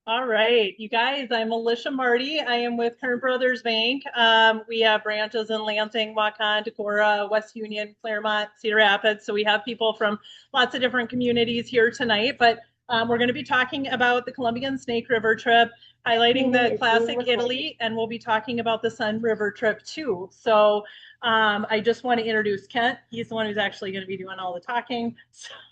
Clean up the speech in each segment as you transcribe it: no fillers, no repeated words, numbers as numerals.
All right, you guys, I'm Alicia Marty. I am with Kern Brothers Bank. We have branches in Lansing, Waukon, Decorah, West Union, Claremont, Cedar Rapids. So we have people from lots of different communities here tonight. But we're going to be talking about the Columbian Snake River trip, highlighting the classic Italy, and we'll be talking about the Sun River trip too. So I just want to introduce Kent. He's the one who's actually going to be doing all the talking.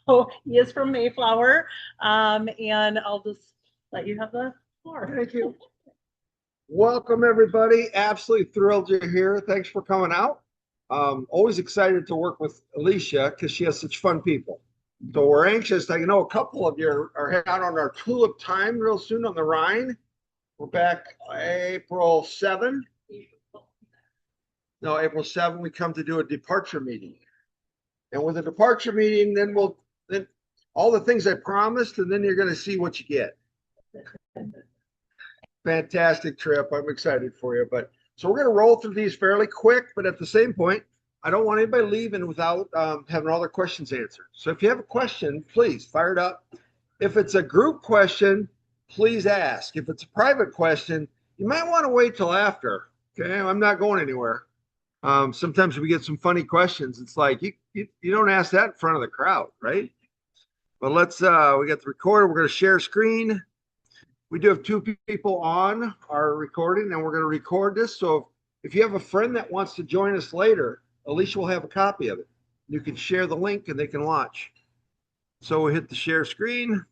So he is from Mayflower. And I'll just let you have the floor. Thank you. Welcome, everybody. Absolutely thrilled you're here. Thanks for coming out. Always excited to work with Alicia because she has such fun people. So we're anxious. I know a couple of you are heading out on our Tulip time real soon on the Rhine. We're back April 7. No, April 7, we come to do a departure meeting. And with a departure meeting, then all the things I promised, and then you're going to see what you get. Fantastic trip. I'm excited for you. But so we're going to roll through these fairly quick, but at the same point, I don't want anybody leaving without having all their questions answered. So if you have a question, please fire it up. If it's a group question, please ask. If it's a private question, you might want to wait till after. Okay, I'm not going anywhere. Sometimes we get some funny questions. It's like you don't ask that in front of the crowd, right? But we got the recorder. We're going to share screen. We do have two people on our recording, and we're going to record this. So if you have a friend that wants to join us later, Alicia will have a copy of it. You can share the link and they can watch. So we'll hit the share screen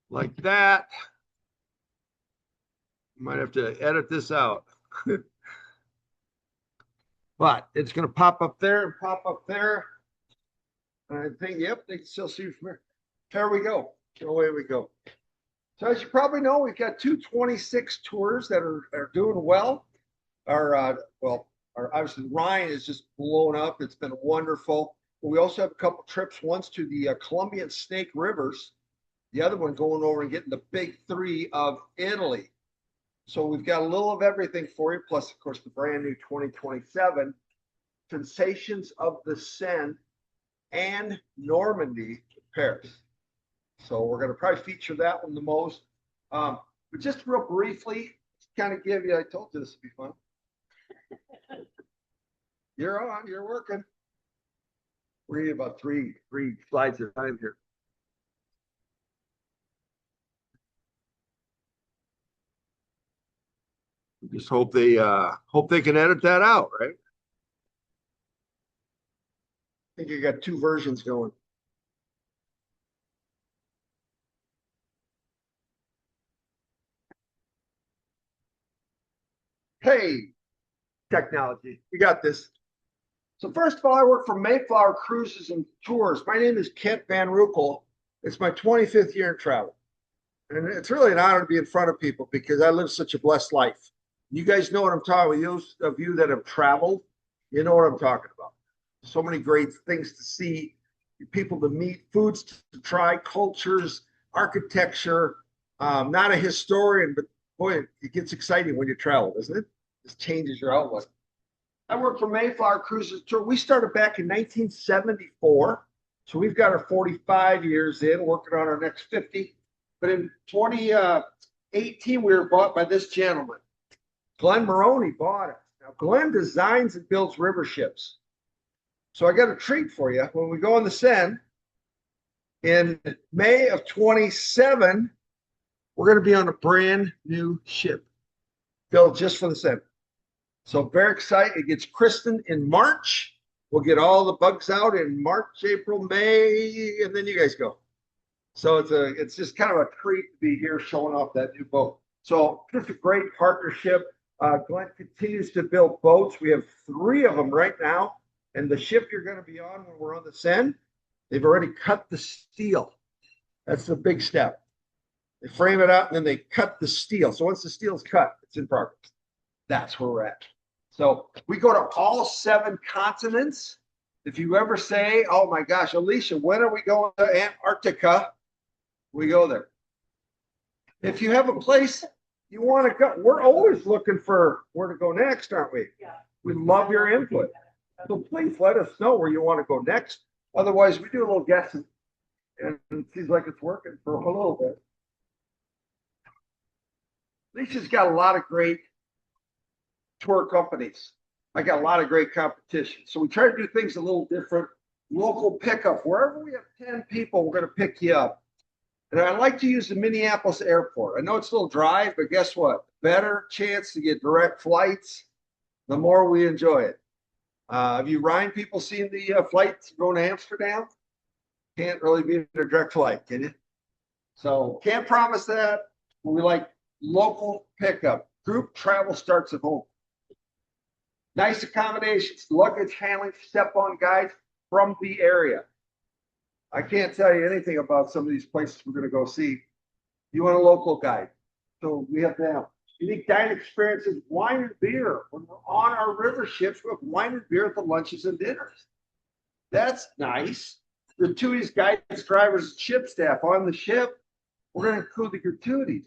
like that. Might have to edit this out. But it's going to pop up there and pop up there. I think, yep, they can still see from here. There we go. Away we go. So as you probably know, we've got 226 tours that are doing well. Our obviously Rhine is just blown up. It's been wonderful. But we also have a couple trips. Once to the Columbian Snake Rivers, the other one going over and getting the big three of Italy. So we've got a little of everything for you. Plus, of course, the brand new 2027 Sensations of the Seine and Normandy, Paris. So we're going to probably feature that one the most. But just real briefly, kind of give you, I told you this would be fun. You're on, you're working. We're getting about three slides at a time here. We just hope they can edit that out, right? I think you got two versions going. Hey, technology, you got this. So first of all, I work for Mayflower Cruises and Tours. My name is Kent Van Ruckel. It's my 25th year in travel. And it's really an honor to be in front of people because I live such a blessed life. You guys know what I'm talking about. Those of you that have traveled, you know what I'm talking about. So many great things to see, people to meet, foods to try, cultures, architecture. Not a historian, but boy, it gets exciting when you travel, doesn't it? Just changes your outlook. I work for Mayflower Cruises Tour. We started back in 1974. So we've got our 45 years in, working on our next 50. But in 2018, we were bought by this gentleman. Glenn Maroney bought it. Now, Glenn designs and builds river ships. So I got a treat for you. When we go on the Seine in May of 27, we're going to be on a brand new ship built just for the Seine. So very excited. It gets christened in March. We'll get all the bugs out in March, April, May, and then you guys go. So it's just kind of a treat to be here showing off that new boat. So just a great partnership. Glenn continues to build boats. We have 3 of them right now. And the ship you're going to be on when we're on the Seine, they've already cut the steel. That's the big step. They frame it out and then they cut the steel. So once the steel's cut, it's in progress. That's where we're at. So we go to all 7 continents. If you ever say, oh my gosh, Alicia, when are we going to Antarctica? We go there. If you have a place you want to go, we're always looking for where to go next, aren't we? Yeah. We love your input. So please let us know where you want to go next. Otherwise, we do a little guessing. and it seems like it's working for a little bit. Alicia's got a lot of great tour companies. I got a lot of great competition. So we try to do things a little different. Local pickup. Wherever we have 10 people, we're going to pick you up. And I like to use the Minneapolis airport. I know it's a little dry, but guess what? Better chance to get direct flights, the more we enjoy it. Have you Ryan people seen the flights going to Amsterdam? Can't really be a direct flight, can you? So can't promise that. We like local pickup. Group travel starts at home. Nice accommodations, luggage handling, step-on guides from the area. I can't tell you anything about some of these places we're going to go see. You want a local guide. So we have to have unique dining experiences, wine and beer. When we're on our river ships, we have wine and beer at the lunches and dinners. That's nice. Gratuities, guides, drivers, ship staff on the ship. We're going to include the gratuities.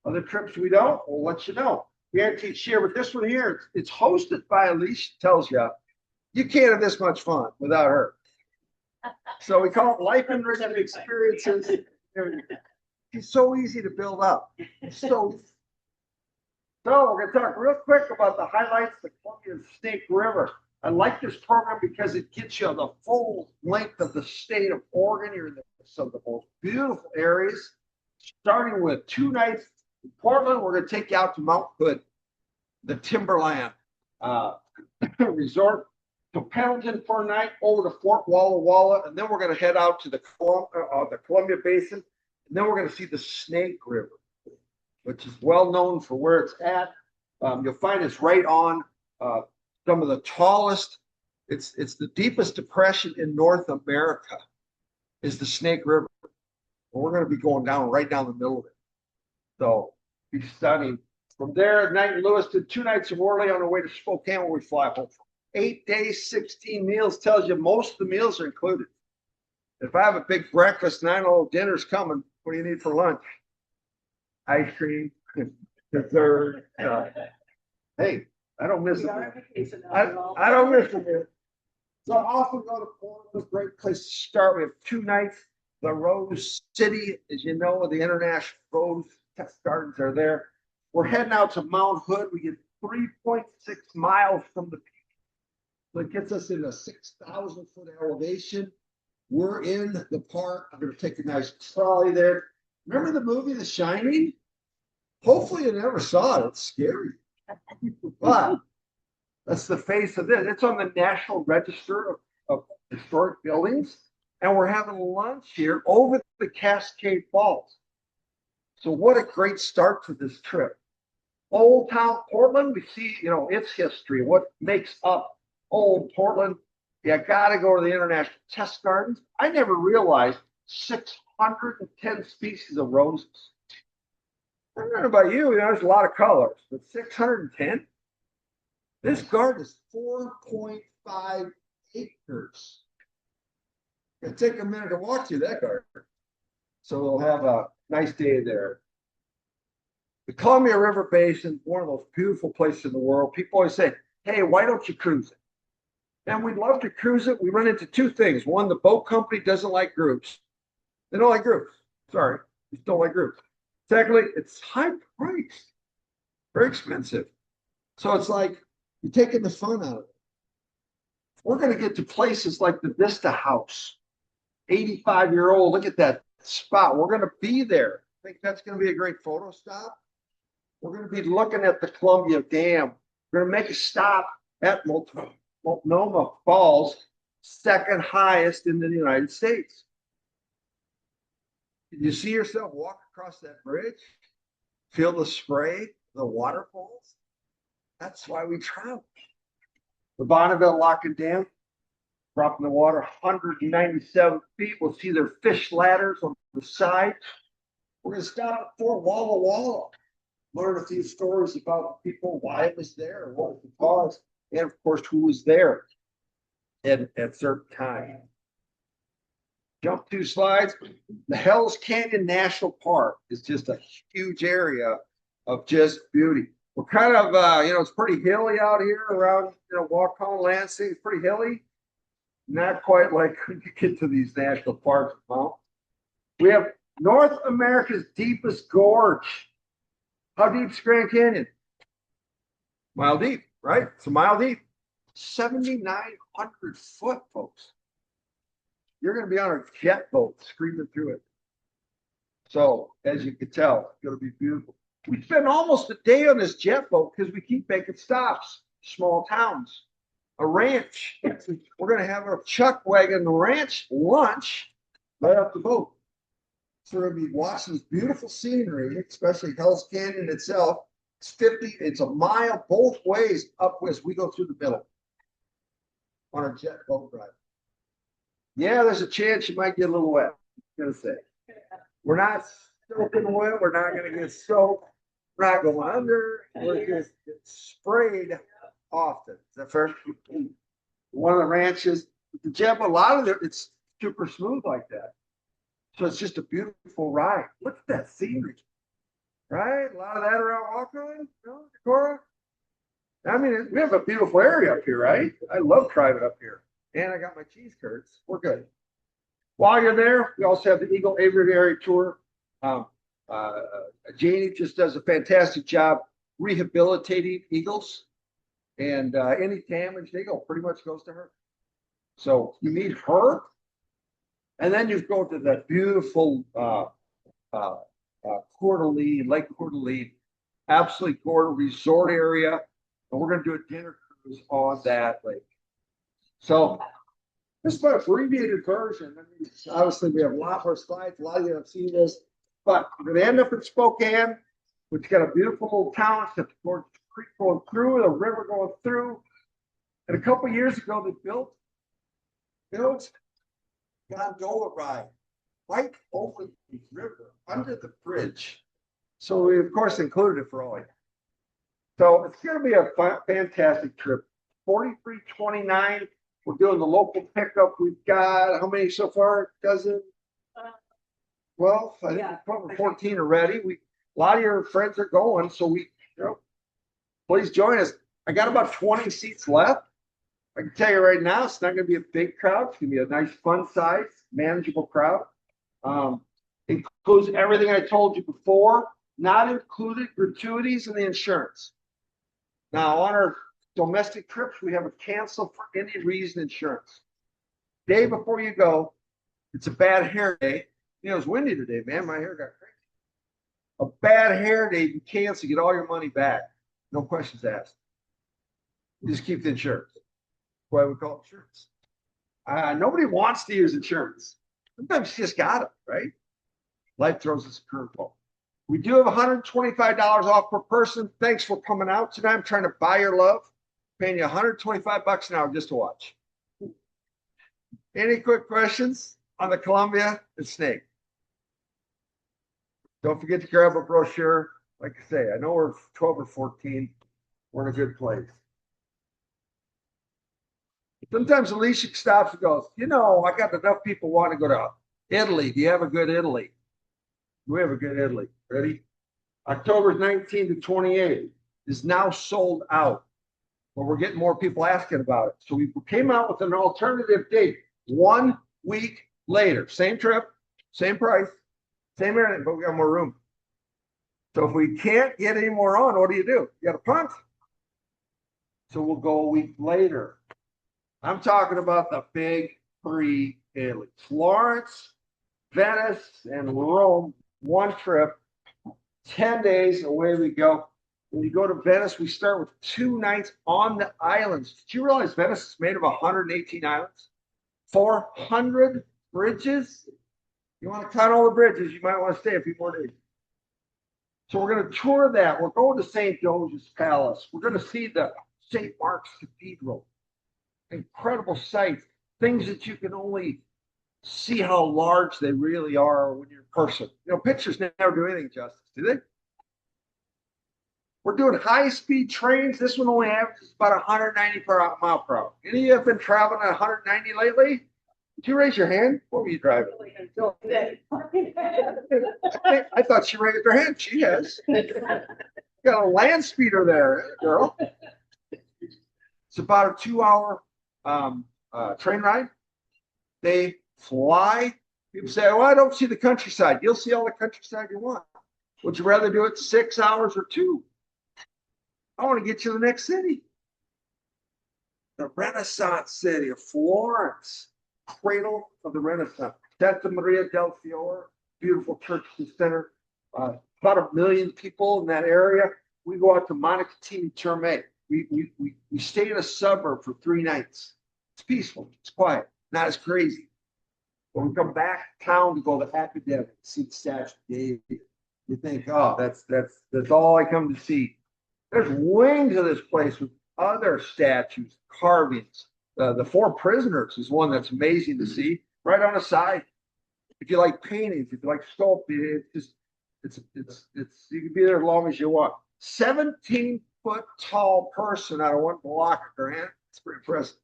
Other trips we don't, we'll let you know. Guaranteed share, but this one here, it's hosted by Alicia. Tells you, you can't have this much fun without her. So we call it life enriching experiences. It's so easy to build up. So we're going to talk real quick about the highlights of the Columbia Snake River. I like this program because it gets you the full length of the state of Oregon. You're in some of the most beautiful areas, starting with 2 nights in Portland. We're going to take you out to Mount Hood, the Timberland Resort, to Pendleton for a night, over to Fort Walla Walla, and then we're going to head out to the Columbia Basin, and then we're going to see the Snake River, which is well known for where it's at. You'll find it's right on some of the tallest. It's the deepest depression in North America is the Snake River. And we're going to be going down right down the middle of it. So be stunning. From there, night in Lewiston, 2 nights in Worley on our way to Spokane, where we fly home from. 8 days, 16 meals, tells you most of the meals are included. If I have a big breakfast and I know dinner's coming, what do you need for lunch? Ice cream, dessert. Hey, I don't miss it. I don't miss it. So I often go to Portland, a great place to start. We have 2 nights. The Rose City, as you know, the International Rose Test Gardens are there. We're heading out to Mount Hood. We get 3.6 miles from the peak. So it gets us in a 6,000 foot elevation. We're in the park. I'm going to take a nice trolley there. Remember the movie The Shining? Hopefully you never saw it. It's scary. But that's the face of it. It's on the National Register of Historic Buildings. And we're having lunch here over the Cascade Falls. So what a great start to this trip. Old Town Portland, we see, its history, what makes up Old Portland. You got to go to the International Test Gardens. I never realized 610 species of roses. I don't know about you, there's a lot of colors, but 610? This garden is 4.5 acres. It'll take a minute to walk through that garden. So we'll have a nice day there. The Columbia River Basin, one of those beautiful places in the world. People always say, hey, why don't you cruise it? And we'd love to cruise it. We run into 2 things. One, the boat company doesn't like groups. They don't like groups. Sorry, they don't like groups. Secondly, it's high priced, very expensive. So it's like you're taking the fun out of it. We're going to get to places like the Vista House, 85-year-old. Look at that spot. We're going to be there. I think that's going to be a great photo stop. We're going to be looking at the Columbia Dam. We're going to make a stop at Multnomah Falls, 2nd highest in the United States. Can you see yourself walk across that bridge? Feel the spray, the waterfalls? That's why we travel. The Bonneville Lock and Dam, dropping the water 197 feet. We'll see their fish ladders on the side. We're going to stop at Fort Walla Walla, learn a few stories about the people, why it was there, what was the cause, and of course, who was there at certain time. Jump 2 slides. The Hells Canyon National Park is just a huge area of just beauty. We're kind of, it's pretty hilly out here around, Waukon, Lansing. It's pretty hilly. Not quite like when you get to these national parks. Well, We have North America's deepest gorge. How deep is Grand Canyon? Mile deep, right? It's a mile deep. 7,900 foot, folks. You're going to be on a jet boat screaming through it. So, as you can tell, it's going to be beautiful. We spend almost a day on this jet boat because we keep making stops, small towns, a ranch. We're going to have a chuck wagon ranch lunch right off the boat. So we're going to be watching this beautiful scenery, especially Hell's Canyon itself. It's a mile both ways up as we go through the middle on a jet boat ride. Yeah, there's a chance you might get a little wet. I'm going to say. We're not soaking wet. We're not going to get soaked. We're not going under. We're just sprayed often. Is that fair? One of the ranches, the jet boat, a lot of it, it's super smooth like that. So it's just a beautiful ride. Look at that scenery, right? A lot of that around Walker, Decorah. I mean, we have a beautiful area up here, right? I love driving up here. And I got my cheese curds. We're good. While you're there, we also have the Eagle Aviary Tour. Janie just does a fantastic job rehabilitating eagles. And any damage they go pretty much goes to her. So you meet her. And then you go to that beautiful Coeur d'Alene, Lake Coeur d'Alene, absolutely gorgeous resort area. And we're going to do a dinner cruise on that lake. So this is an abbreviated version. I mean, obviously, we have a lot more slides. A lot of you have seen this. But we're going to end up in Spokane, which got a beautiful little town. It's got the gorgeous creek going through, the river going through. And a couple of years ago, they built gondola ride right over the river, under the bridge. So we, of course, included it for all of you. So it's going to be a fantastic trip. 4329. We're doing the local pickup. We've got how many so far? Dozen? 12? I think probably 14 already. A lot of your friends are going, so please join us. I got about 20 seats left. I can tell you right now, it's not going to be a big crowd. It's going to be a nice, fun size, manageable crowd. Includes everything I told you before, not included gratuities and the insurance. Now, on our domestic trips, we have a cancel for any reason insurance. Day before you go, it's a bad hair day. It was windy today, man. My hair got crazy. A bad hair day, you cancel, get all your money back. No questions asked. You just keep the insurance. That's why we call it insurance. Nobody wants to use insurance. Sometimes you just got it, right? Life throws us a curveball. We do have $125 off per person. Thanks for coming out tonight. I'm trying to buy your love. Paying you $125 an hour just to watch. Any quick questions on the Columbia and Snake? Don't forget to grab a brochure. Like I say, I know we're 12 or 14. We're in a good place. Sometimes Alicia stops and goes, I got enough people want to go to Italy. Do you have a good Italy? We have a good Italy. Ready? October 19 to 28 is now sold out. But we're getting more people asking about it. So we came out with an alternative date 1 week later. Same trip, same price, same everything, but we got more room. So if we can't get any more on, what do? You got to punt. So we'll go a week later. I'm talking about the big three Italy. Florence, Venice, and Rome, one trip, 10 days, away we go. When you go to Venice, we start with 2 nights on the islands. Did you realize Venice is made of 118 islands? 400 bridges? You want to count all the bridges, you might want to stay a few more days. So we're going to tour that. We're going to St. George's Palace. We're going to see the St. Mark's Cathedral. Incredible sights, things that you can only see how large they really are when you're in person. Pictures never do anything justice, do they? We're doing high-speed trains. This one only averages about 190 mile per hour. Any of you have been traveling at 190 lately? Did you raise your hand? What were you driving? I thought she raised her hand. She has. Got a land speeder there, girl. It's about a 2-hour train ride. They fly People say, "Oh, I don't see the countryside." You'll see all the countryside you want. Would you rather do it 6 hours or 2? I want to get you to the next city. The Renaissance city of Florence, cradle of the Renaissance. Santa Maria del Fiore, beautiful church in the center. About 1 million people in that area. We go out to Montecatini Terme. We stay in a suburb for 3 nights. It's peaceful. It's quiet. Not as crazy. When we come back to town to go to Academic, see the statue of David, you think, oh, that's all I come to see. There's wings of this place with other statues, carvings. The Four Prisoners is one that's amazing to see right on the side. If you like paintings, if you like sculpting, it's you can be there as long as you want. 17-foot tall person out of one block of granite. It's pretty impressive.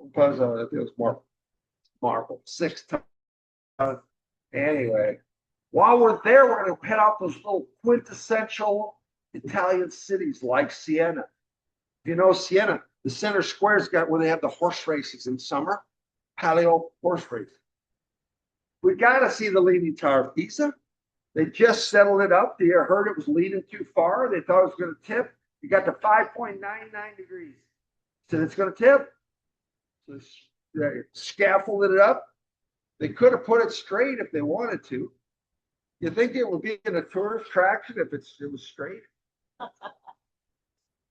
Because it was marble, 6 tons. Anyway, while we're there, we're going to head out those little quintessential Italian cities like Siena. If you know Siena, the center square's got where they have the horse races in summer, palio horse races. We got to see the Leaning Tower of Pisa. They just settled it up. They heard it was leaning too far. They thought it was going to tip. You got to 5.99 degrees. So it's going to tip. So they scaffolded it up. They could have put it straight if they wanted to. You think it would be in a tourist attraction if it was straight?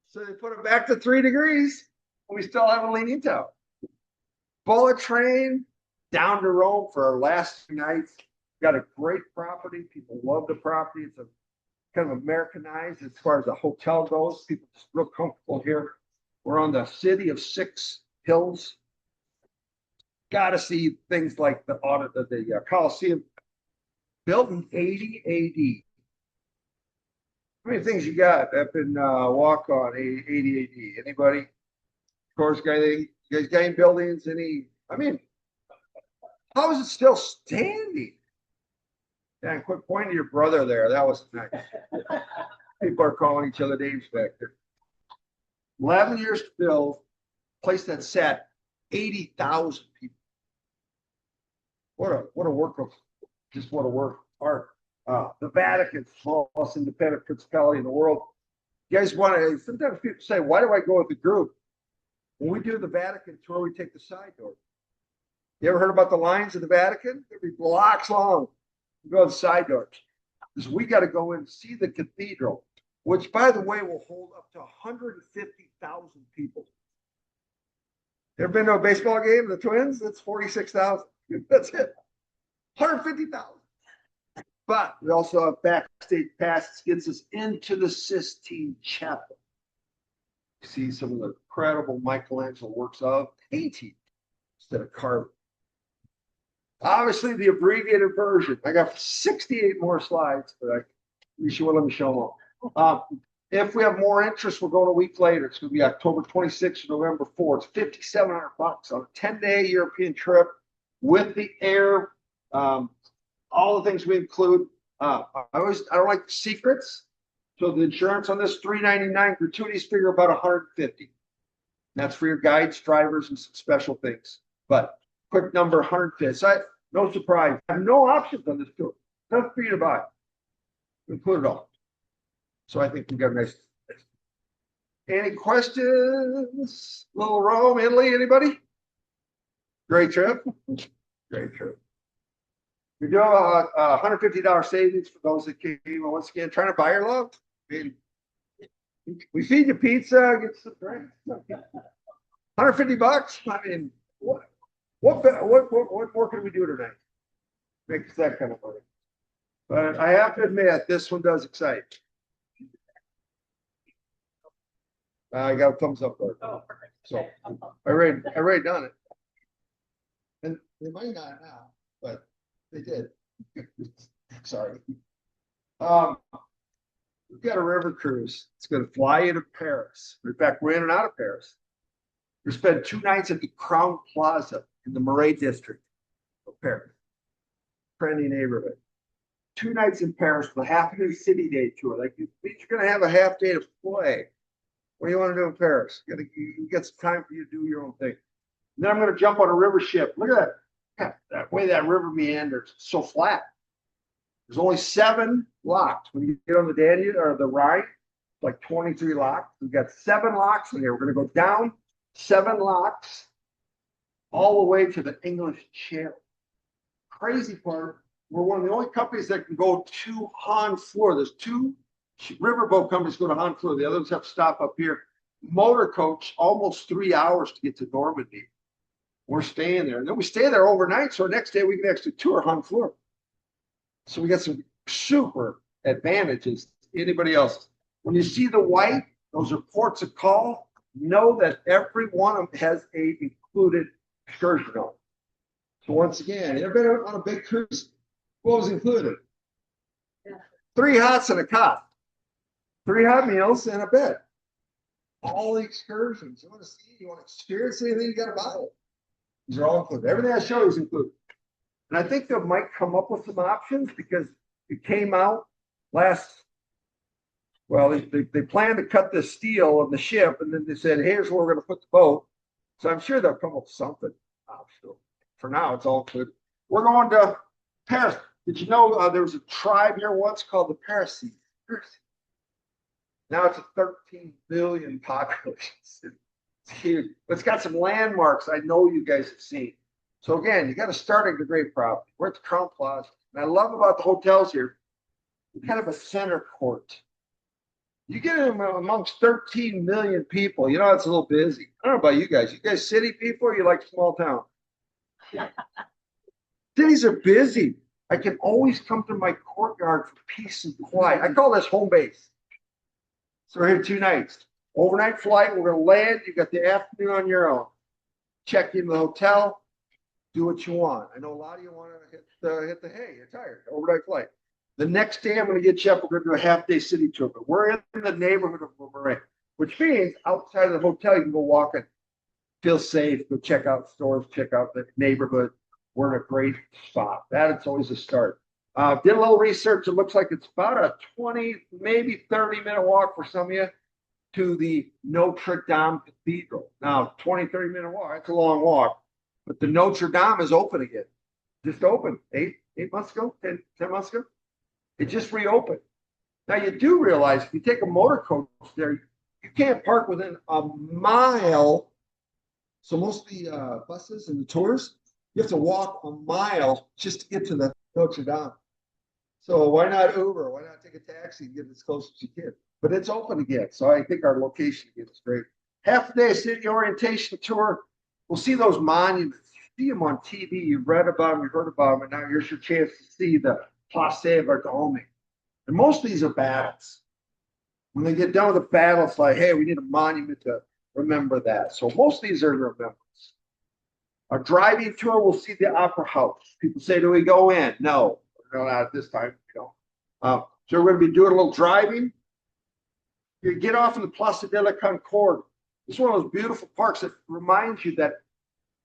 So they put it back to 3 degrees, and we still have a leaning tower. Bullet train down to Rome for our last 2 nights. Got a great property. People love the property. It's a kind of Americanized as far as the hotel goes. People just real comfortable here. We're on the city of 6 hills. Got to see things like the Colosseum, built in 80 AD. How many things you got up in walk on 80 AD? Anybody? Of course, you guys got any buildings? How is it still standing? Yeah, quit pointing to your brother there. That was nice. People are calling each other names back there. 11 years to build, place that sat 80,000 people. What a work of art. The Vatican, smallest independent principality in the world. You guys want to? Sometimes people say, "Why do I go with the group?" When we do the Vatican tour, we take the side door. You ever heard about the lines of the Vatican? They'd be blocks long. We go to the side doors because we got to go in and see the cathedral, which, by the way, will hold up to 150,000 people. Ever been to a baseball game? The Twins? That's 46,000. That's it. 150,000. But we also have backstage passes, gets us into the Sistine Chapel. You see some of the incredible Michelangelo works of painting instead of carving. Obviously, the abbreviated version. I got 68 more slides, but at least you will let me show them. If we have more interest, we're going a week later. It's going to be October 26th or November 4th. It's $5,700 on a 10-day European trip with the air. All the things we include. I don't like secrets. So the insurance on this $399, gratuities figure about $150. That's for your guides, drivers, and some special things. But quick number 150. So no surprise. I have no options on this tour. Nothing for you to buy. Include it all. So I think we got a nice. Any questions? Little Rome, Italy, anybody? Great trip. Great trip. We do have a $150 savings for those that came. Once again, trying to buy your love. We feed you pizza, get some drinks. $150. What more can we do tonight? Makes that kind of money. But I have to admit, this one does excite. I got a thumbs up there. Oh, perfect. So I already done it. And they might not now, but they did. Sorry. We've got a river cruise. It's going to fly you to Paris. In fact, we're in and out of Paris. We spent 2 nights at the Crown Plaza in the Marais district of Paris. Trendy neighborhood. 2 nights in Paris with a half-day city day tour. Like you're going to have a half day to play. What do you want to do in Paris? You get some time for you to do your own thing. And then I'm going to jump on a river ship. Look at that. That way that river meanders, it's so flat. There's only 7 locks. When you get on the Danube or the Rhine, it's like 23 locks. We've got 7 locks in here. We're going to go down 7 locks all the way to the English Channel. Crazy part, we're one of the only companies that can go to Honfleur. There's 2 riverboat companies go to Honfleur. The others have to stop up here. Motor coach, almost 3 hours to get to Normandy. We're staying there. And then we stay there overnight. So next day we can actually tour Honfleur. So we got some super advantages to anybody else. When you see the white, those are ports of call. Know that every one of them has a included excursion on. So once again, you ever been on a big cruise? What was included? 3 hots and a cot, 3 hot meals and a bed. All the excursions. You want to see, you want to experience anything, you got to buy it. These are all included. Everything I show you is included. And I think they might come up with some options because it came out last, well, they planned to cut the steel of the ship, and then they said, here's where we're going to put the boat. So I'm sure they'll come up with something. For now, it's all included. We're going to Paris. Did you know there was a tribe here once called the Parisians? Now it's a 13 billion population. It's huge. But it's got some landmarks I know you guys have seen. So again, you got to start at the great property. We're at the Crown Plaza. And I love about the hotels here, kind of a center court. You get in amongst 13 million people. You know, it's a little busy. I don't know about you guys. You guys city people or you like small town? Cities are busy. I can always come to my courtyard for peace and quiet. I call this home base. So we're here 2 nights. Overnight flight. We're going to land. You got the afternoon on your own. Check into the hotel. Do what you want. I know a lot of you want to hit the hay. You're tired. Overnight flight. The next day, I'm going to get you up. We're going to do a half-day city tour. But we're in the neighborhood of Marais, which means outside of the hotel, you can go walking. Feel safe. Go check out stores. Check out the neighborhood. We're in a great spot. That's always a start. Did a little research. It looks like it's about a 20, maybe 30-minute walk for some of you to the Notre Dame Cathedral. Now, 20, 30-minute walk. That's a long walk. But the Notre Dame is open again. Just opened 8 months ago, 10 months ago. It just reopened. Now, you do realize if you take a motor coach there, you can't park within a mile. So most of the buses and the tours, you have to walk a mile just to get to the Notre Dame. So why not Uber? Why not take a taxi and get as close as you can? But it's open again. So I think our location again is great. Half a day city orientation tour. We'll see those monuments. You see them on TV. You've read about them. You've heard about them. And now here's your chance to see the Place Vendôme. And most of these are battles. When they get done with the battle, it's like, hey, we need a monument to remember that. So most of these are remembrance. Our driving tour, we'll see the Opera House. People say, do we go in? No, not at this time. So we're going to be doing a little driving. You get off in the Place de la Concorde. It's one of those beautiful parks that reminds you that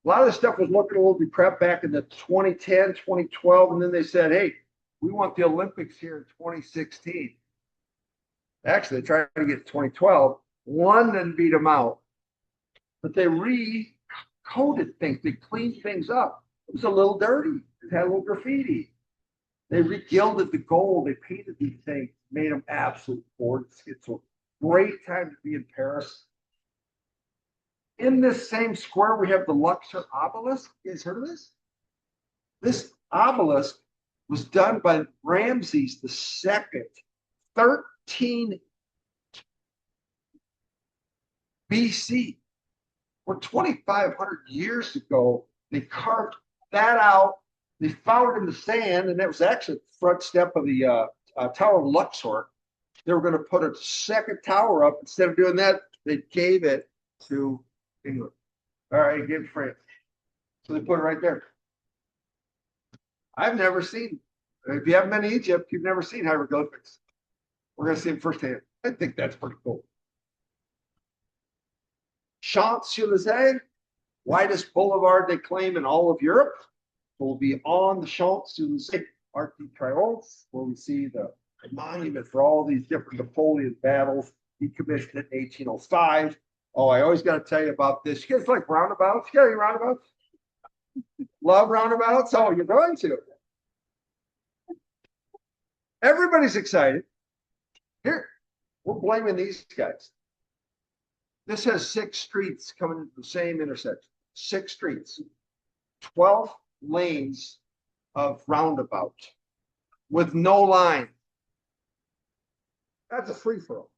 a lot of this stuff was looking a little decrepit back in the 2010, 2012, and then they said, hey, we want the Olympics here in 2016. Actually, they tried to get 2012. London beat them out. But they recoded things. They cleaned things up. It was a little dirty. It had a little graffiti. They regilded the gold. They painted these things, made them absolute gorgeous. It's a great time to be in Paris. In this same square, we have the Luxor obelisk. You guys heard of this? This obelisk was done by Ramses II, 13 BC. Or 2,500 years ago, they carved that out. They found it in the sand, and that was actually the front step of the Tower of Luxor. They were going to put a second tower up. Instead of doing that, they gave it to England. All right, gave France. So they put it right there. I've never seen, if you haven't been to Egypt, you've never seen hieroglyphics. We're going to see them firsthand. I think that's pretty cool. Champs-Élysées, widest boulevard they claim in all of Europe. We'll be on the Champs-Élysées Arc de Triomphe, where we see the monument for all these different Napoleon battles. He commissioned it in 1805. Oh, I always got to tell you about this. You guys like roundabouts? You got any roundabouts? Love roundabouts? Oh, you're going to. Everybody's excited. Here, we're blaming these guys. This has 6 streets coming into the same intersection. 6 streets, 12 lanes of roundabout with no line. That's a free for all.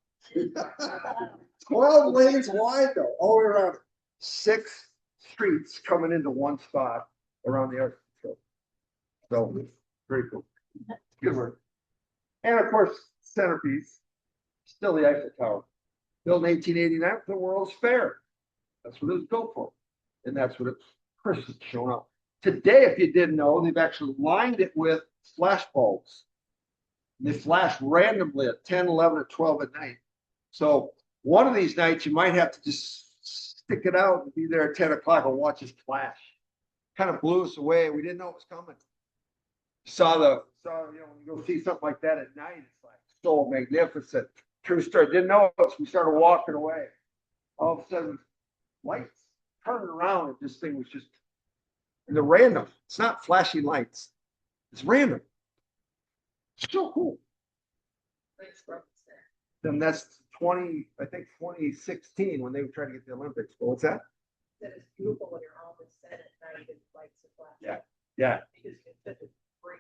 12 lanes wide though, all the way around. 6 streets coming into one spot around the other. So very cool. Good work. And of course, centerpiece, still the Eiffel Tower. Built in 1889 for the World's Fair. That's what it was built for. And that's what it's Christmas showing up. Today, if you didn't know, they've actually lined it with flash bulbs. And they flash randomly at 10, 11, or 12 at night. So one of these nights, you might have to just stick it out and be there at 10 o'clock and watch it flash. Kind of blew us away. We didn't know it was coming. Saw, when you go see something like that at night, it's like so magnificent. True story. Didn't know it. So we started walking away. All of a sudden, lights turning around, and this thing was just, and they're random. It's not flashing lights. It's random. So cool. Then that's 2016 when they were trying to get the Olympics. But what's that? That is beautiful when you're home and set at night and lights are flashing. Yeah. Yeah. Because you can fit it great.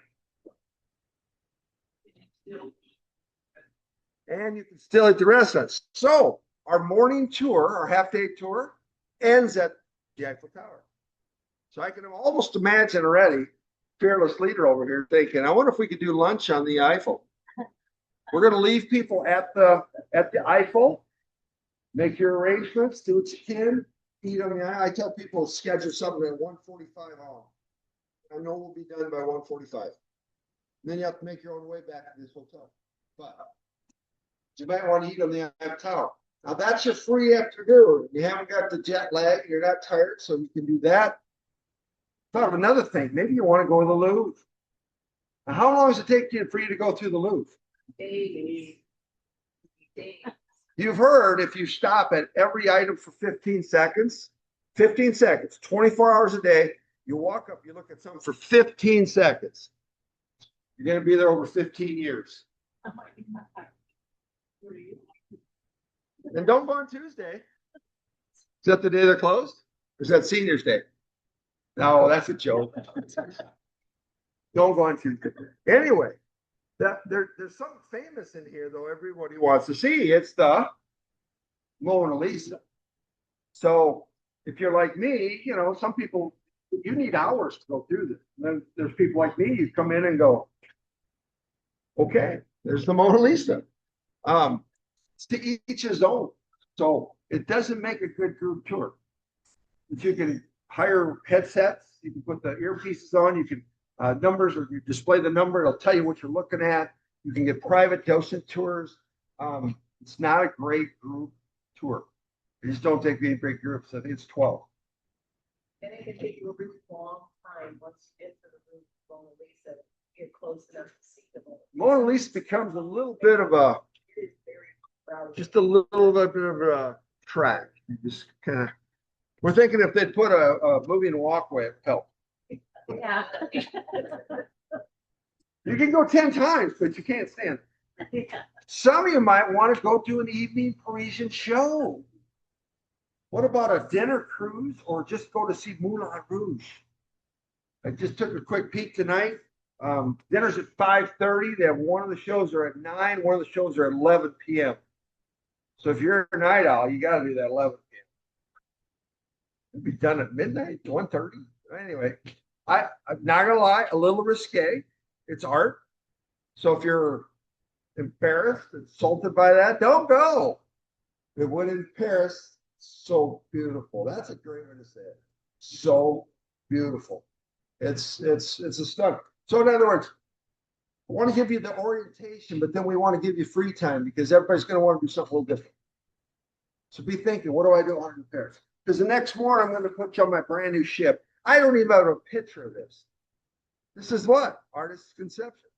And you can still eat the restaurants. So our morning tour, our half-day tour, ends at the Eiffel Tower. So I can almost imagine already, fearless leader over here thinking, I wonder if we could do lunch on the Eiffel. We're going to leave people at the Eiffel, make your arrangements, do what you can, eat on the. I tell people schedule something at 1:45 on. I know we'll be done by 1:45. Then you have to make your own way back to this hotel. But you might want to eat on the Eiffel Tower. Now that's your free afternoon. You haven't got the jet lag, you're not tired, so you can do that. Thought of another thing. Maybe you want to go to the Louvre. Now, how long does it take for you to go through the Louvre? Days. You've heard if you stop at every item for 15 seconds, 24 hours a day, you walk up, you look at something for 15 seconds. You're going to be there over 15 years. And don't go on Tuesday. Is that the day they're closed? Or is that Senior's Day? No, that's a joke. Don't go on Tuesday. Anyway, there's something famous in here, though, everybody wants to see. It's the Mona Lisa. So if you're like me, some people, you need hours to go through this. And then there's people like me, you come in and go, okay, there's the Mona Lisa. It's to each his own. So it doesn't make a good group tour. If you can hire headsets, you can put the earpieces on, you can numbers, or you display the number, it'll tell you what you're looking at. You can get private docent tours. It's not a great group tour. You just don't take any great groups. I think it's 12. And it can take you a really long time once you get to the Mona Lisa, you're close enough to see the Mona Lisa becomes a little bit of a, It is very crowded. just a little bit of a track. You just kind of, we're thinking if they'd put a moving walkway, it help. Yeah. You can go 10 times, but you can't stand. Some of you might want to go to an evening Parisian show. What about a dinner cruise, or just go to see Moulin Rouge? I just took a quick peek tonight. Dinner's at 5:30. They have one of the shows are at 9. One of the shows are at 11 p.m. So if you're a night owl, you got to do that 11 p.m. It'd be done at midnight, 1:30. Anyway, I'm not gonna lie, a little risque. It's art. So if you're embarrassed, insulted by that, don't go. It would in Paris. So beautiful. That's a great way to say it. So beautiful. It's a stunt. So in other words, I want to give you the orientation, but then we want to give you free time because everybody's going to want to do something a little different. So be thinking, what do I do on in Paris? Because the next morning I'm going to put you on my brand new ship. I don't even have a picture of this. This is what? Artist's conception.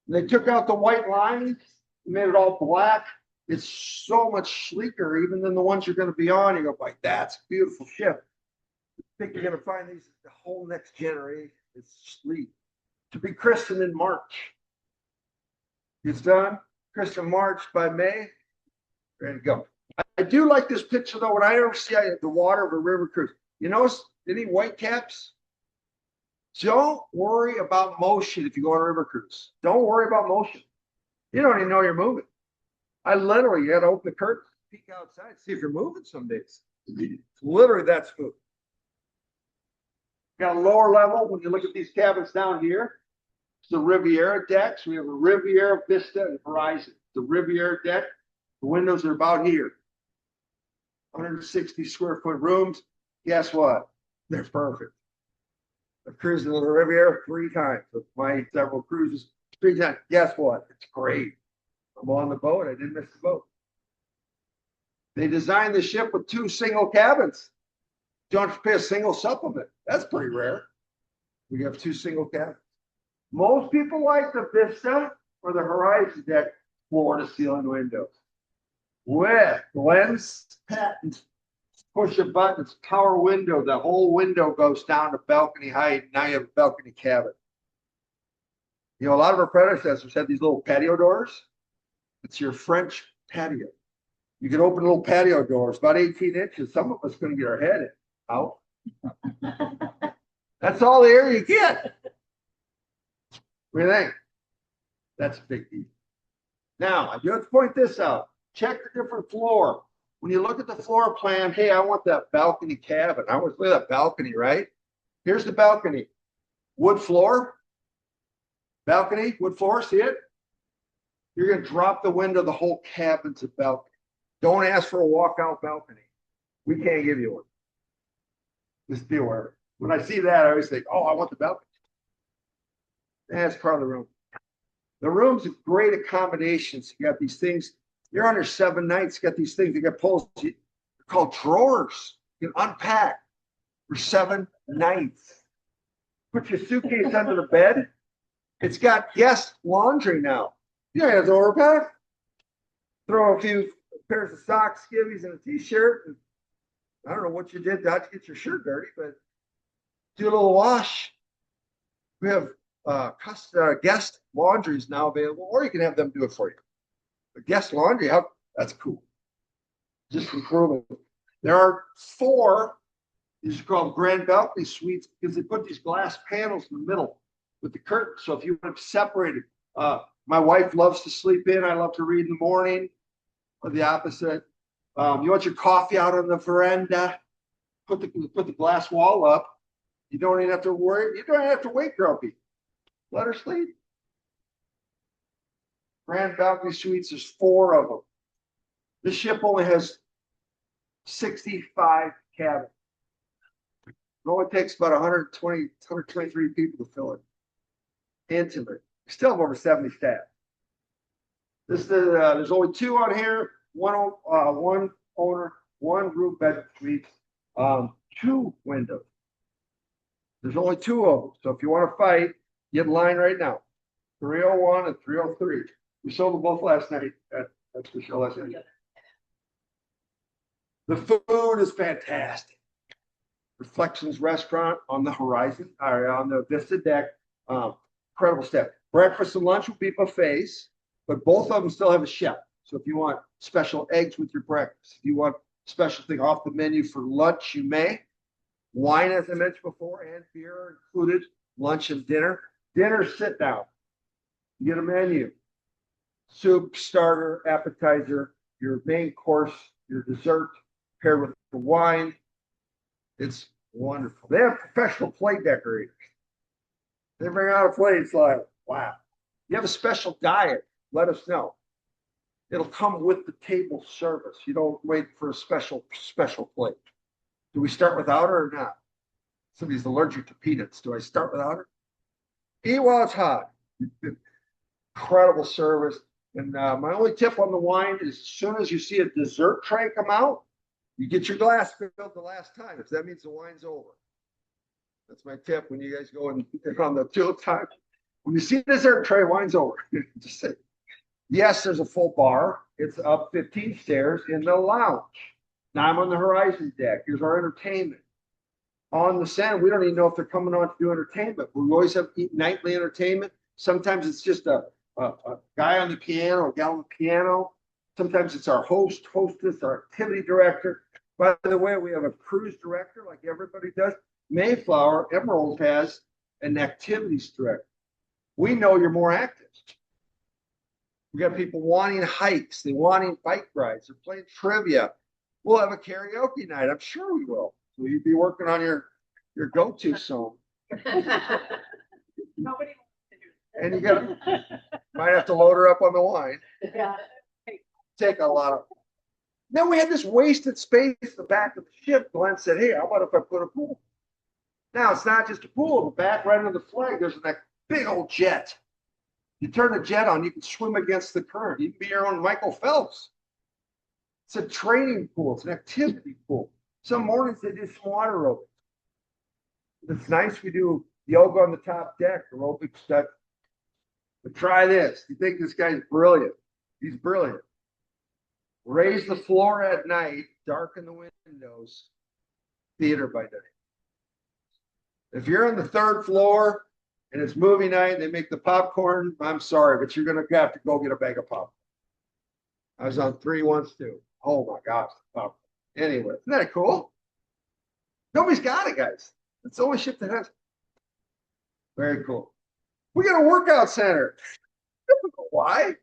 And they took out the white lines, made it all black. It's so much sleeker even than the ones you're going to be on. You go, like, that's a beautiful ship. think you're gonna find these the whole next generation is sleep. To be christened in March. It's done. Christened March by May. Ready to go. I do like this picture though. When I ever see the water of a river cruise, you notice any white caps? Don't worry about motion if you go on a river cruise. Don't worry about motion. You don't even know you're moving. I literally had to open the curtain, peek outside, see if you're moving some days. It's literally that smooth. Got a lower level. When you look at these cabins down here, it's the Riviera deck. So we have a Riviera Vista and Horizon. The Riviera deck, the windows are about here. 160 square foot rooms. Guess what? They're perfect. I've cruised in the Riviera 3 times with my several cruises. 3 times. Guess what? It's great. I'm on the boat. I didn't miss the boat. They designed the ship with 2 single cabins. Don't have to pay a single supplement. That's pretty rare. We have 2 single cabins. Most people like the Vista or the Horizon deck floor to ceiling windows. With Glenn's patent, push a button, it's power window. The whole window goes down to balcony height. Now you have a balcony cabin. You know, a lot of our predecessors had these little patio doors. It's your French patio. You can open little patio doors, about 18 inches. Some of us couldn't get our head out. That's all the air you get. What do you think? That's a big deal. Now, I do have to point this out. Check the different floor. When you look at the floor plan, hey, I want that balcony cabin. I want to look at that balcony, right? Here's the balcony. Wood floor. Balcony, wood floor, see it? You're going to drop the window, the whole cabin's a balcony. Don't ask for a walkout balcony. We can't give you one. Just be aware. When I see that, I always think, oh, I want the balcony. That's part of the room. The rooms have great accommodations. You got these things. You're under 7 nights. You got these things. You got poles. They're called drawers. You can unpack for 7 nights. Put your suitcase under the bed. It's got guest laundry now. You don't have to overpack. Throw a few pairs of socks, skivvies, and a t-shirt. I don't know what you did not to get your shirt dirty, but do a little wash. We have guest laundries now available, or you can have them do it for you. But guest laundry, that's cool. Just improving. There are 4, these are called grand balcony suites because they put these glass panels in the middle with the curtain. So if you want to separate it, my wife loves to sleep in. I love to read in the morning, or the opposite. You want your coffee out on the veranda, put the glass wall up. You don't even have to worry. You don't even have to wait, grumpy. Let her sleep. Grand balcony suites, there's 4 of them. This ship only has 65 cabins. It only takes about 120, 123 people to fill it. Intimate. We still have over 70 staff. There's only 2 on here. One owner, 1 group bed suite, 2 windows. There's only 2 of them. So if you want to fight, get in line right now. 301 and 303. We sold them both last night at the show last night. The food is fantastic. Reflections Restaurant on the Horizon, or on the Vista deck. Incredible stuff. Breakfast and lunch will be buffets, but both of them still have a chef. So if you want special eggs with your breakfast, if you want special thing off the menu for lunch, you may. Wine, as I mentioned before, and beer are included. Lunch and dinner. Dinner, sit down. You get a menu. Soup, starter, appetizer, your main course, your dessert, paired with the wine. It's wonderful. They have professional plate decorators. They bring out a plate. It's like, wow. You have a special diet, let us know. It'll come with the table service. You don't wait for a special plate. Do we start without her or not? Somebody's allergic to peanuts. Do I start without her? Eat while it's hot. Incredible service. And my only tip on the wine is as soon as you see a dessert tray come out, you get your glass filled the last time. If that means the wine's over. That's my tip when you guys go and on the tulip time. When you see a dessert tray, wine's over. Just say, yes, there's a full bar. It's up 15 stairs in the lounge. Now I'm on the Horizon deck. Here's our entertainment. on the Seine. We don't even know if they're coming on to do entertainment. We always have nightly entertainment. Sometimes it's just a guy on the piano, a gal on the piano. Sometimes it's our host, hostess, our activity director. By the way, we have a cruise director like everybody does. Mayflower Emerald has an activities director. We know you're more active. We got people wanting hikes, they wanting bike rides, they're playing trivia. We'll have a karaoke night. I'm sure we will. Will you be working on your go-to song? Nobody wants to do And you got might have to load her up on the wine. it. Yeah. Take a lot of. Then we had this wasted space in the back of the ship. Glenn said, "Hey, how about if I put a pool?" Now it's not just a pool. In the back, right under the flag, there's that big old jet. You turn the jet on, you can swim against the current. You can be your own Michael Phelps. It's a training pool. It's an activity pool. Some mornings they do some water aerobics. It's nice. We do yoga on the top deck, aerobic stuff. But try this. You think this guy's brilliant? He's brilliant. Raise the floor at night, darken the windows, theater by day. If you're on the third floor and it's movie night and they make the popcorn, I'm sorry, but you're going to have to go get a bag of popcorn. I was on 3 once too. Oh my gosh. Popcorn. Anyway, isn't that cool? Nobody's got it, guys. It's the only ship that has it. Very cool. We got a workout center. I don't know why?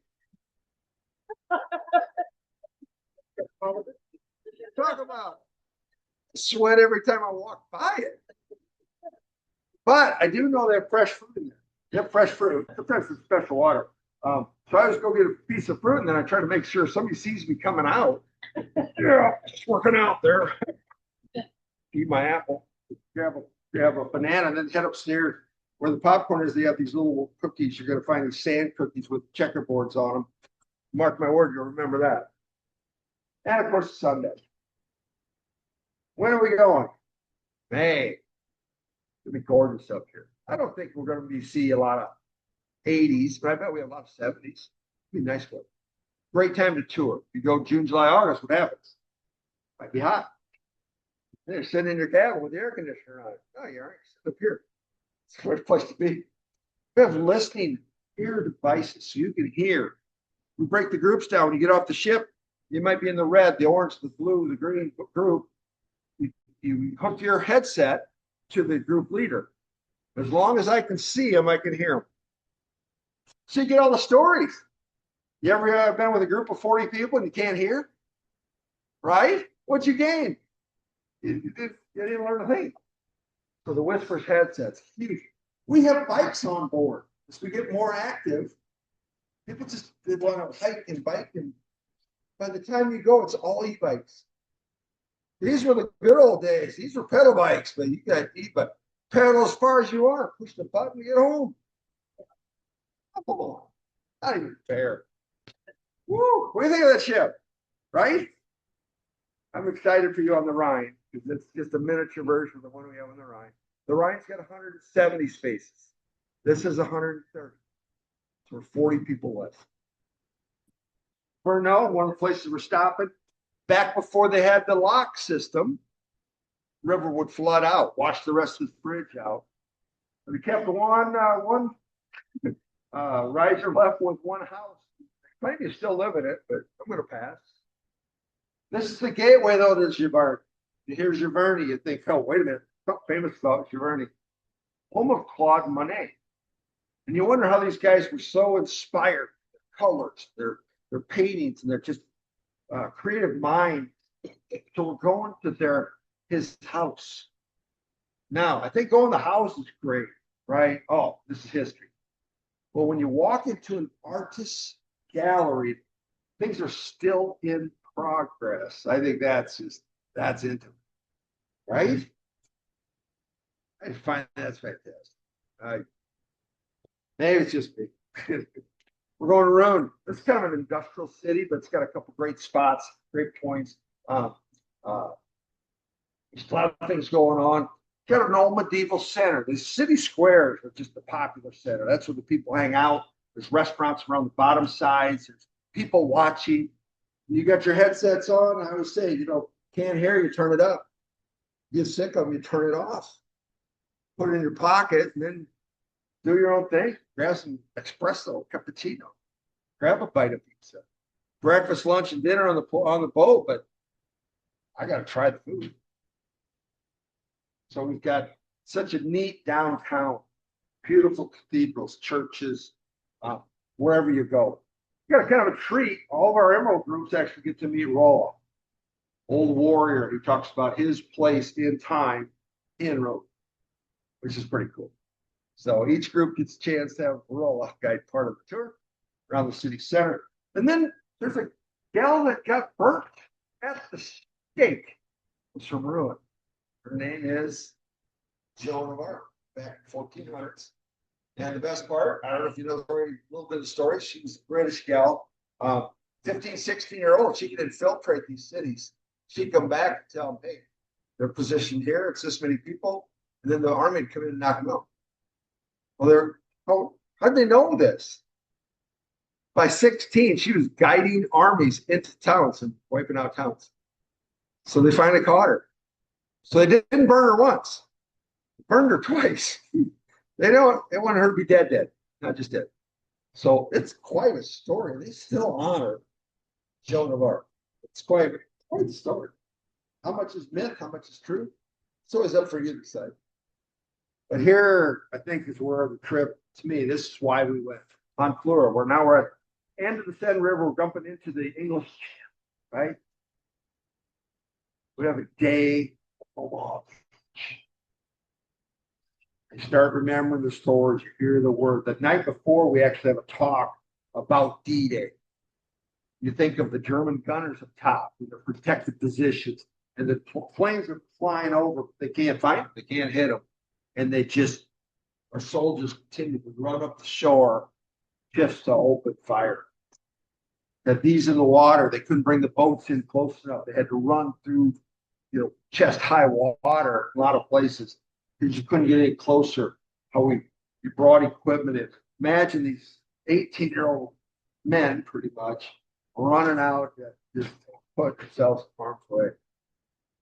Talk about sweat every time I walk by it. But I do know they have fresh fruit in there. They have fresh fruit. Sometimes it's special water. So I just go get a piece of fruit and then I try to make sure somebody sees me coming out. Yeah, just working out there. Eat my apple. Grab a banana and then head upstairs where the popcorn is. They have these little cookies. You're going to find these sand cookies with checkerboards on them. Mark my word, you'll remember that. And of course, Sunday. When are we going? May. It's gonna be gorgeous up here. I don't think we're going to see a lot of 80s, but I bet we have a lot of 70s. It'd be nice one. Great time to tour. You go June, July, August, what happens? Might be hot. They're sitting in your cabin with the air conditioner on. Oh, you aren't sitting up here. It's a great place to be. We have listening ear devices so you can hear. We break the groups down. When you get off the ship, you might be in the red, the orange, the blue, the green group. You hook your headset to the group leader. As long as I can see them, I can hear them. So you get all the stories. You ever been with a group of 40 people and you can't hear? Right? What'd you gain? You didn't learn a thing. So the Whispers headset's huge. We have bikes on board. As we get more active, people just they want to hike and bike, and by the time you go, it's all e-bikes. These were the good old days. These were pedal bikes, but you got e-bike. Pedal as far as you want. Push the button, get home. Come on. Not even fair. Woo! What do you think of that ship? Right? I'm excited for you on the Rhine because it's just a miniature version of the one we have on the Rhine. The Rhine's got 170 spaces. This is 130. So we're 40 people less. Furneaux, one of the places we're stopping, back before they had the lock system, river would flood out, wash the rest of the bridge out. And we kept one riser left with one house. Claim you still live in it, but I'm going to pass. This is the gateway, though, to Giverny. You hear Giverny, you think, oh, wait a minute, something famous about Giverny. Home of Claude Monet. And you wonder how these guys were so inspired. Their colors, their paintings, and their just creative mind. So we're going to his house. Now, I think going to the house is great, right? Oh, this is history. Well, when you walk into an artist's gallery, things are still in progress. I think that's intimate, right? I find that's fantastic. Maybe it's just me. We're going to Rhone. It's kind of an industrial city, but it's got a couple great spots, great points. There's a lot of things going on. Got an old medieval center. The city squares are just the popular center. That's where the people hang out. There's restaurants around the bottom sides. There's people watching. You got your headsets on. I always say, can't hear you, turn it up. get sick of them, you turn it off, put it in your pocket, and then do your own thing. Grab some espresso, cappuccino, grab a bite of pizza, breakfast, lunch, and dinner on the boat. But I got to try the food. So we've got such a neat downtown, beautiful cathedrals, churches, wherever you go. You got a kind of a treat. All of our Emerald groups actually get to meet Rolla, old warrior who talks about his place in time in Rome, which is pretty cool. So each group gets a chance to have Rolla guide part of the tour around the city center. And then there's a gal that got burnt at the stake. It's from ruin. Her name is Joan of Arc, back in 1400s. And the best part, I don't know if you know the story, a little bit of the story. She was a British gal, 15, 16-year-old. She could infiltrate these cities. She'd come back and tell them, hey, they're positioned here. It's this many people. And then the army would come in and knock them out. Well, how'd they know this? By 16, she was guiding armies into towns and wiping out towns. So they finally caught her. So they didn't burn her once. They burned her twice. They wanted her to be dead, not just dead. So it's quite a story. They still honor Joan of Arc. It's quite a story. How much is myth? How much is true? It's always up for you to decide. But here, I think, is where the trip, to me, this is why we went. Honfleur, where now we're at the end of the Seine River, we're jumping into the English Channel, right? We have a day of you start remembering the stories, you hear the word. The night before, we actually have a talk about D-Day. You think of the German gunners up top with their protected positions, and the planes are flying over, but they can't fight them, they can't hit them. And they just, our soldiers continue to run up the shore just to open fire. That these in the water, they couldn't bring the boats in close enough. They had to run through, chest high water in a lot of places because you couldn't get any closer. How we brought equipment in. Imagine these 18-year-old men, pretty much, running out, just put themselves in harm's way.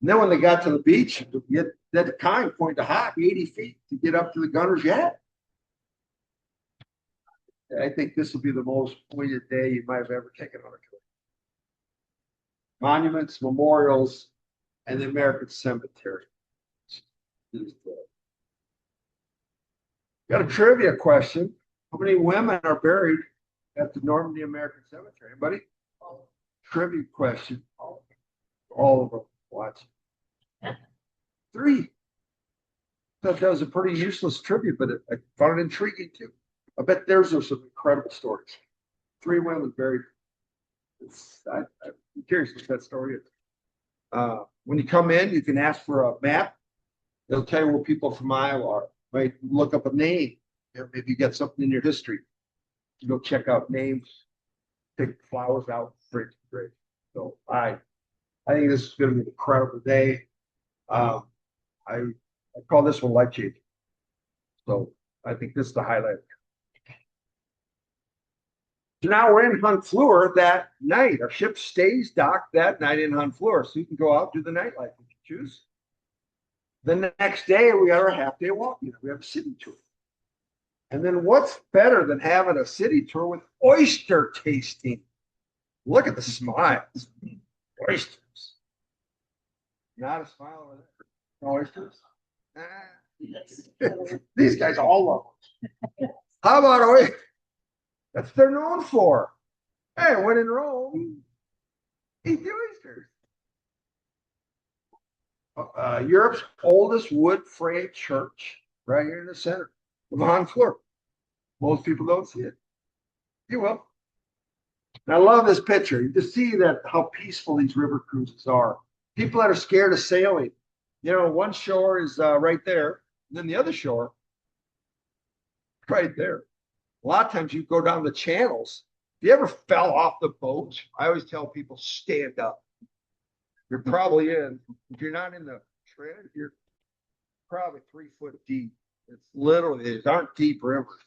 And then when they got to the beach, they had to kind of point to high, 80 feet to get up to the gunner's yet. I think this will be the most poignant day you might have ever taken on a tour. Monuments, memorials, and the American Cemetery. Got a trivia question. How many women are buried at the Normandy American Cemetery? Anybody? Trivia question. All of them watching. 3. Thought that was a pretty useless trivia, but I found it intriguing too. I bet there's some incredible stories. 3 women buried. I'm curious what that story is. When you come in, you can ask for a map. It'll tell you where people from Iowa are. Right? Look up a name. Maybe you get something in your history. You go check out names, pick flowers out. Great. So I think this is going to be an incredible day. I call this one life-changing. So I think this is the highlight. So now we're in Honfleur that night. Our ship stays docked that night in Honfleur. So you can go out, do the nightlife if you choose. Then the next day, we got our half-day walk. We have a city tour. And then what's better than having a city tour with oyster tasting? Look at the smiles. Oysters. Not a smile over there. No oysters? These guys all love them. How about oysters? That's what they're known for. Hey, when in Rome, eat the oysters. Europe's oldest wood frame church, right here in the center of Honfleur. Most people don't see it. You will. And I love this picture. You just see that how peaceful these river cruises are. People that are scared of sailing. One shore is right there, and then the other shore, right there. A lot of times you go down the channels. If you ever fell off the boat, I always tell people stand up. You're probably in. If you're not in the trench, you're probably 3 foot deep. It's literally, these aren't deep rivers.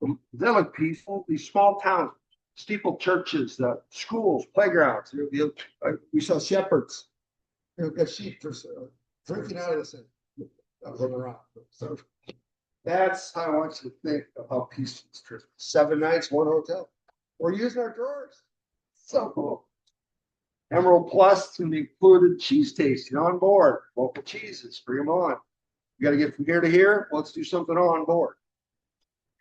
They look peaceful. These small towns, steepled churches, schools, playgrounds. We saw shepherds. Got sheep for drinking out of this. Around. So that's how I want you to think of how peaceful this trip. 7 nights, 1 hotel. We're using our drawers. So cool. Emerald Plus can be included cheese tasting on board. Local cheeses, bring them on. You got to get from here to here. Let's do something on board.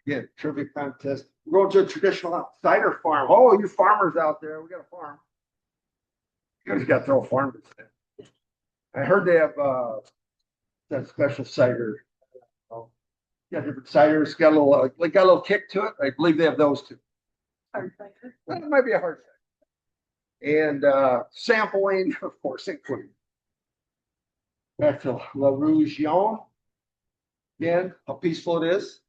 Again, trivia contest. We're going to a traditional cider farm. Oh, you farmers out there, we got a farm. You guys got to throw a farm in. I heard they have that special cider. Yeah, different ciders got a little like got a little kick to it. I believe they have those too. Hard cider. Well, it might be a hard cider. And sampling, of course, included. Back to La Rougeon. Again, how peaceful it is.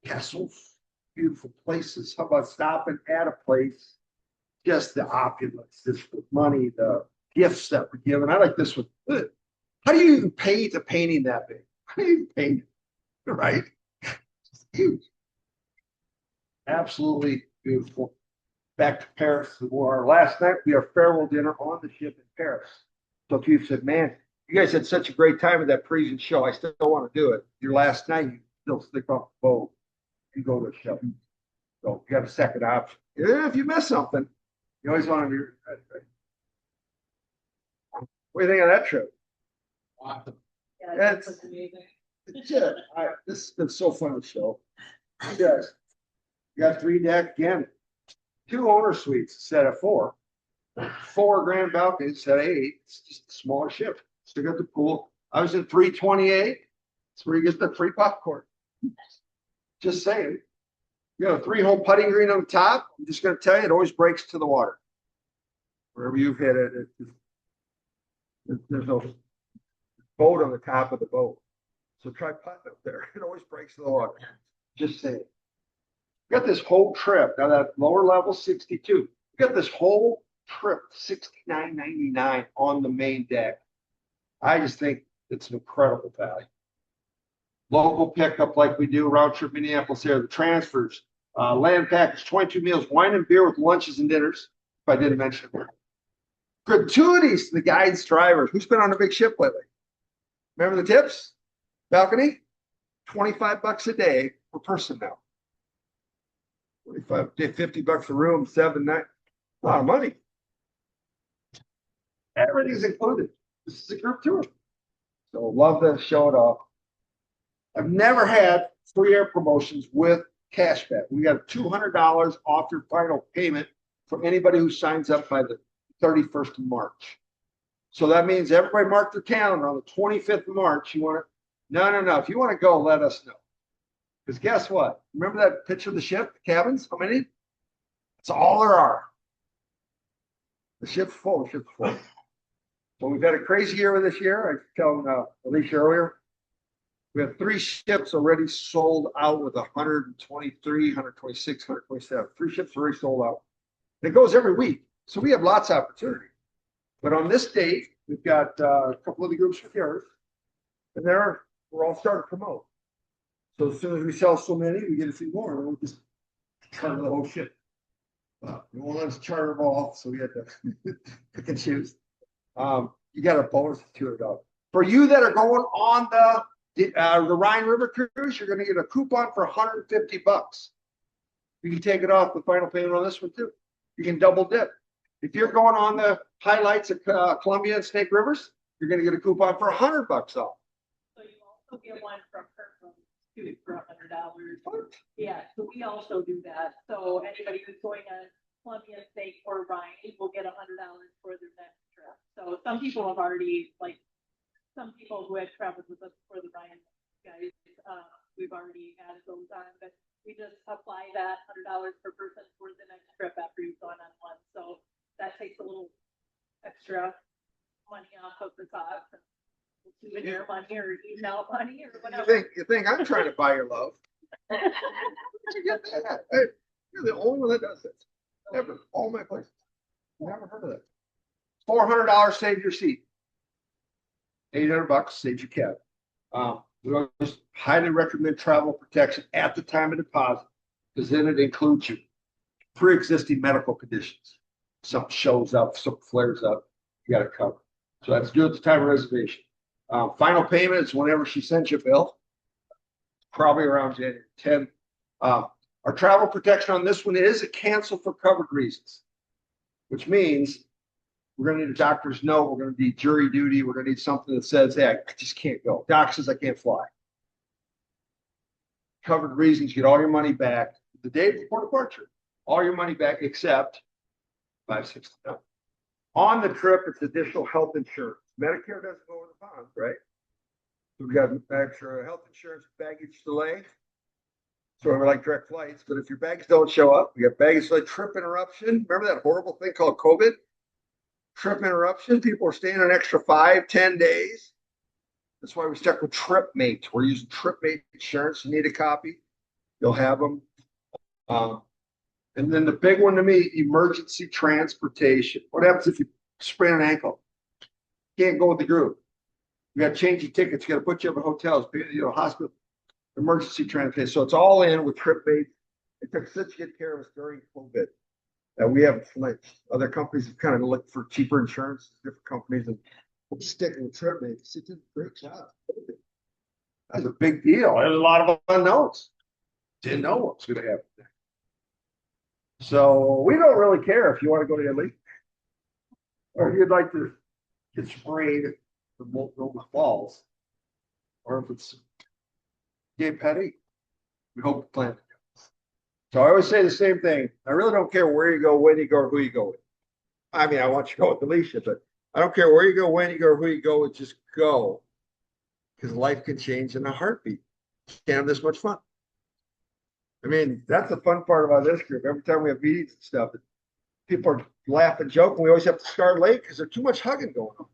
Castles, beautiful places. How about stopping at a place? Just the opulence, just the money, the gifts that were given. I like this one. How do you even paint a painting that big? How do you paint it? Right? It's huge. Absolutely beautiful. Back to Paris for our last night. We have farewell dinner on the ship in Paris. So if you said, man, you guys had such a great time at that Parisian show, I still want to do it. Your last night, you still stick off the boat and go to the show. So you got a second option. Yeah, if you miss something, you always want to be. What do you think of that trip? Yeah, That's- that's amazing. Yeah, this has been so fun to show. Yes. You got 3 deck again, 2 owner suites instead of 4, 4 grand balconies instead of 8. It's just a smaller ship. Still got the pool. I was in 328. That's where you get the free popcorn. Just saying. You got a 3-hole putting green on the top. I'm just going to tell you, it always breaks to the water. Wherever you've hit it, there's no boat on the top of the boat. So try putting up there. It always breaks to the water. Just saying. You got this whole trip. Now that lower level 62. You got this whole trip $69.99 on the main deck. I just think it's an incredible value. Local pickup like we do, round trip Minneapolis here, the transfers, land package, 22 meals, wine and beer with lunches and dinners, if I didn't mention it. Gratuities to the guides, drivers. Who's been on a big ship lately? Remember the tips? Balcony? $25 a day per person now. 25, $50 a room, 7 nights. A lot of money. Everything's included. This is a group tour. So love to show it off. I've never had free air promotions with cashback. We got $200 off your final payment for anybody who signs up by the 31st of March. So that means everybody mark their calendar on the 25th of March. You want to, no. If you want to go, let us know. Because guess what? Remember that picture of the ship, the cabins? How many? That's all there are. The ship's full. The ship's full. So we've had a crazy year with this year. I was telling Alicia earlier. We have 3 ships already sold out with 123, 126, 127. 3 ships already sold out. And it goes every week. So we have lots of opportunity. But on this date, we've got a couple of the groups with yours. And we're all starting to promote. So as soon as we sell so many, we get a few more. And we'll just charter the whole ship. We won't let us charter them all. So we had to pick and choose. You got a bonus of $200. For you that are going on the Rhine River cruise, you're going to get a coupon for $150. You can take it off the final payment on this one too. You can double dip. If you're going on the highlights of Columbia and Snake Rivers, you're going to get a coupon for $100 off. So you also get one from Kirkland too for $100. Yeah, so we also do that. So anybody who's going on Columbia, Snake, or Rhine will get $100 for their next trip. So some people have already, like, some people who had traveled with us for the Rhine guys, we've already added those on, but we just apply that $100 per person for the next trip after you've gone on one. So that takes a little extra money off of the cost. Souvenir money or email money or whatever. You think I'm trying to buy your love? Where'd you get that? Hey, you're the only one that does this. Never, all my places. Never heard of that. $400 save your seat. $800 save your cab. We always highly recommend travel protection at the time of deposit because then it includes your pre-existing medical conditions. Something shows up, something flares up, you got to cover. So that's due at the time of reservation. Final payment is whenever she sends you a bill, probably around January 10th. Our travel protection on this one is a cancel for covered reasons, which means we're going to need a doctor's note. We're going to need jury duty. We're going to need something that says, hey, I just can't go. Doc says I can't fly. Covered reasons, you get all your money back the day before departure. All your money back except $560. On the trip, it's additional health insurance. Medicare doesn't go in the bond, right? So we got extra health insurance, baggage delay. So we're like direct flights, but if your bags don't show up, we got baggage delay, trip interruption. Remember that horrible thing called COVID? Trip interruption. People are staying an extra 5-10 days. That's why we stuck with TripMate. We're using TripMate insurance. You need a copy, you'll have them. And then the big one to me, emergency transportation. What happens if you sprain an ankle? Can't go with the group. You got to change your tickets. You got to put you up in hotels, hospital, emergency transportation. So it's all in with TripMate. It took such good care of us during COVID that we haven't flinched. Other companies have kind of looked for cheaper insurance, different companies, and we're sticking with TripMate. It did a great job. That's a big deal. There's a lot of unknowns. Didn't know what was going to happen. So we don't really care if you want to go to Italy or if you'd like to get sprayed the Multnomah Falls, or if it's Gay Petty, we hope to plan. So I always say the same thing. I really don't care where you go, when you go, or who you go with. I mean, I want you to go with Alicia, but I don't care where you go, when you go, or who you go with. Just go, because life can change in a heartbeat. You can't have this much fun. I mean, that's the fun part about this group. Every time we have meetings and stuff, people are laughing, joking. We always have to start late because there's too much hugging going on.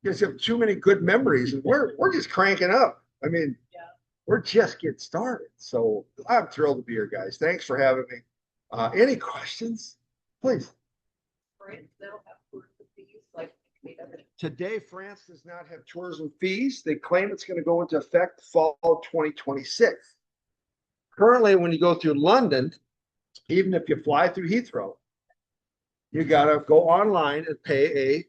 You guys have too many good memories, and we're just cranking up. I mean, we're just getting started. So I'm thrilled to be here, guys. Thanks for having me. Any questions? Please. Today, France does not have tourism fees. They claim it's going to go into effect fall 2026. Currently, when you go through London, even if you fly through Heathrow, you got to go online and pay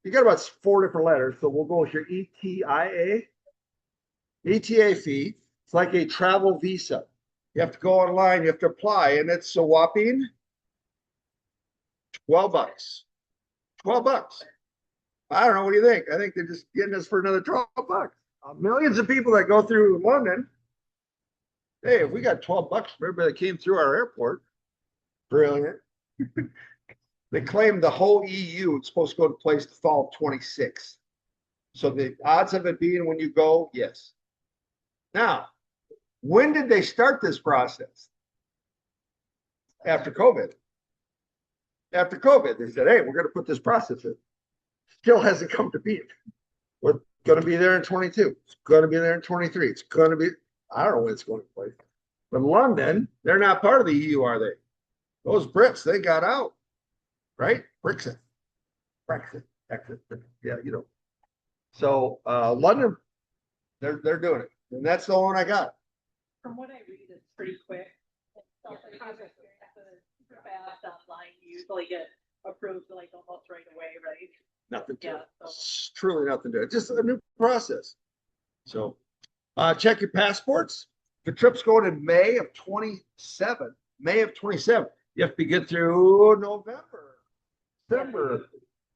you got about 4 different letters. So we'll go with your ETA fee. It's like a travel visa. You have to go online, you have to apply, and it's a whopping $12. $12. I don't know. What do you think? I think they're just getting us for another $12. Millions of people that go through London. Hey, if we got $12 for everybody that came through our airport, brilliant. They claim the whole EU is supposed to go to place the fall of 26. So the odds of it being when you go, yes. Now, when did they start this process? After COVID. After COVID, they said, hey, we're going to put this process in. Still hasn't come to be. We're going to be there in 22. It's going to be there in 23. It's going to be, I don't know when it's going to place. But London, they're not part of the EU, are they? Those Brits, they got out, right? Brexit, exit. Yeah, So London, they're doing it, and that's the one I got. From what I read, it's pretty quick. Super fast online. You usually get approved like almost right away, right? Nothing to Yeah, it. so. It's truly nothing to it. Just a new process. So check your passports. The trip's going in May of 27. May of 27. You have to be good through November, December,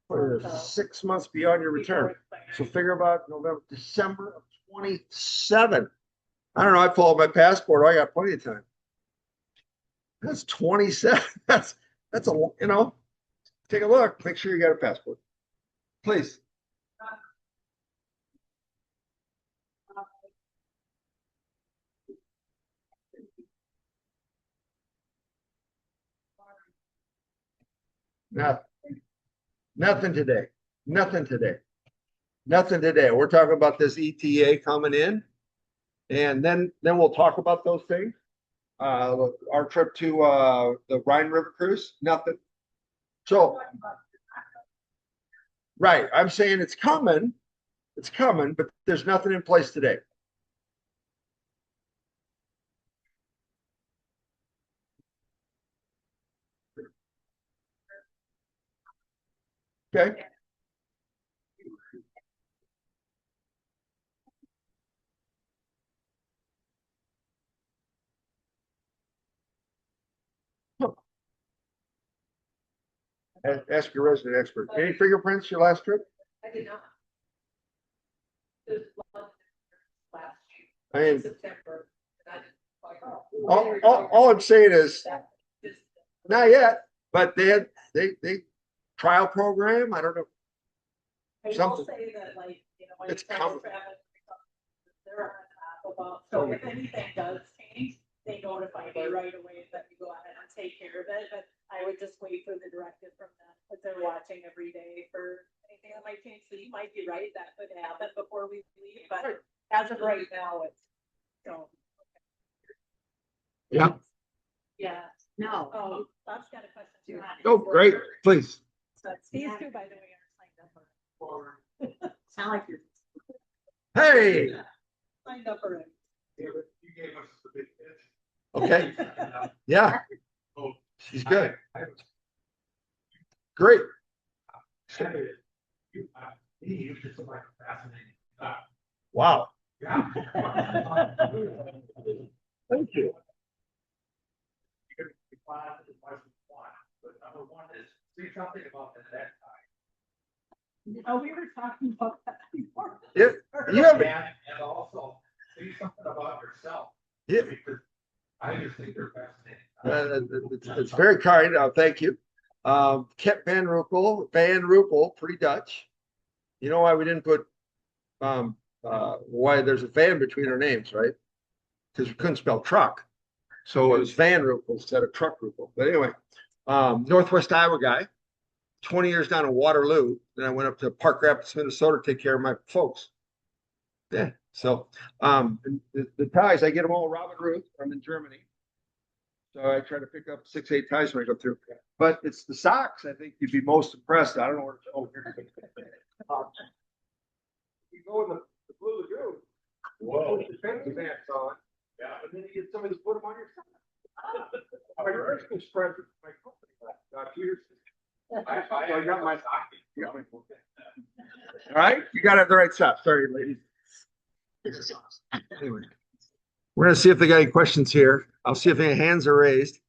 for 6 months beyond your return. So figure about November, December of 27. I don't know. I pull out my passport. I got plenty of time. That's 27. That's a, take a look. Make sure you got a passport. Please. Nothing today. Nothing today. Nothing today. We're talking about this ETA coming in, and then we'll talk about those things. Our trip to the Rhine River cruise, nothing. So, right, I'm saying it's coming, but there's nothing in place today. Okay. Ask your resident expert. Any fingerprints your last trip? I did not. This was last I year, mean, September, and I just like, oh. all I'm saying is, Just- not yet, but they trial program. I don't know. I will Something. say that, like, you know, when It's you travel, coming. they're on top about, so if anything does change, they notify me right away that we go ahead and take care of it, but I would just wait for the directive from them, because they're watching every day for anything that might change, so you might be right, that could happen before we leave, but as of right now, it's, so. Yeah. Yeah, no, oh, Bob's got a question too. Oh, great. Please. So these two, by the way, are signed up for. Sound like you're. Hey. Signed up for it. You gave us the big pitch. Okay. Yeah. Oh, She's good. I was Great. excited. You just like a fascinating stuff. Wow. Yeah. Thank you. You're gonna be glad that it wasn't one, but number one is say something about the next time. Oh, we were talking about that before. Yeah. You have And also say something about yourself. Yeah. Because I just think they're fascinating. It's very kind. Thank you. Kip Van Roekel, pretty Dutch. You know why we didn't put why there's a van between our names, right? Because we couldn't spell truck. So it was Van Roekel instead of Truck Roekel. But anyway, Northwest Iowa guy, 20 years down in Waterloo. Then I went up to Park Rapids, Minnesota to take care of my folks. Yeah. So the ties, I get them all Robin Ruth. I'm in Germany. So I try to pick up 6-8 ties when I go through. But it's the socks, I think you'd be most impressed. I don't know where to go here. You go in the Blue Lagoon. Whoa. The fancy pants on. Yeah. And then you get somebody to put them on your side. My Christmas present, my company, 2 years. I got my all right, you got to have the right stuff. Sorry, ladies. Anyway, we're gonna see if they got any questions here. I'll see if any hands are raised.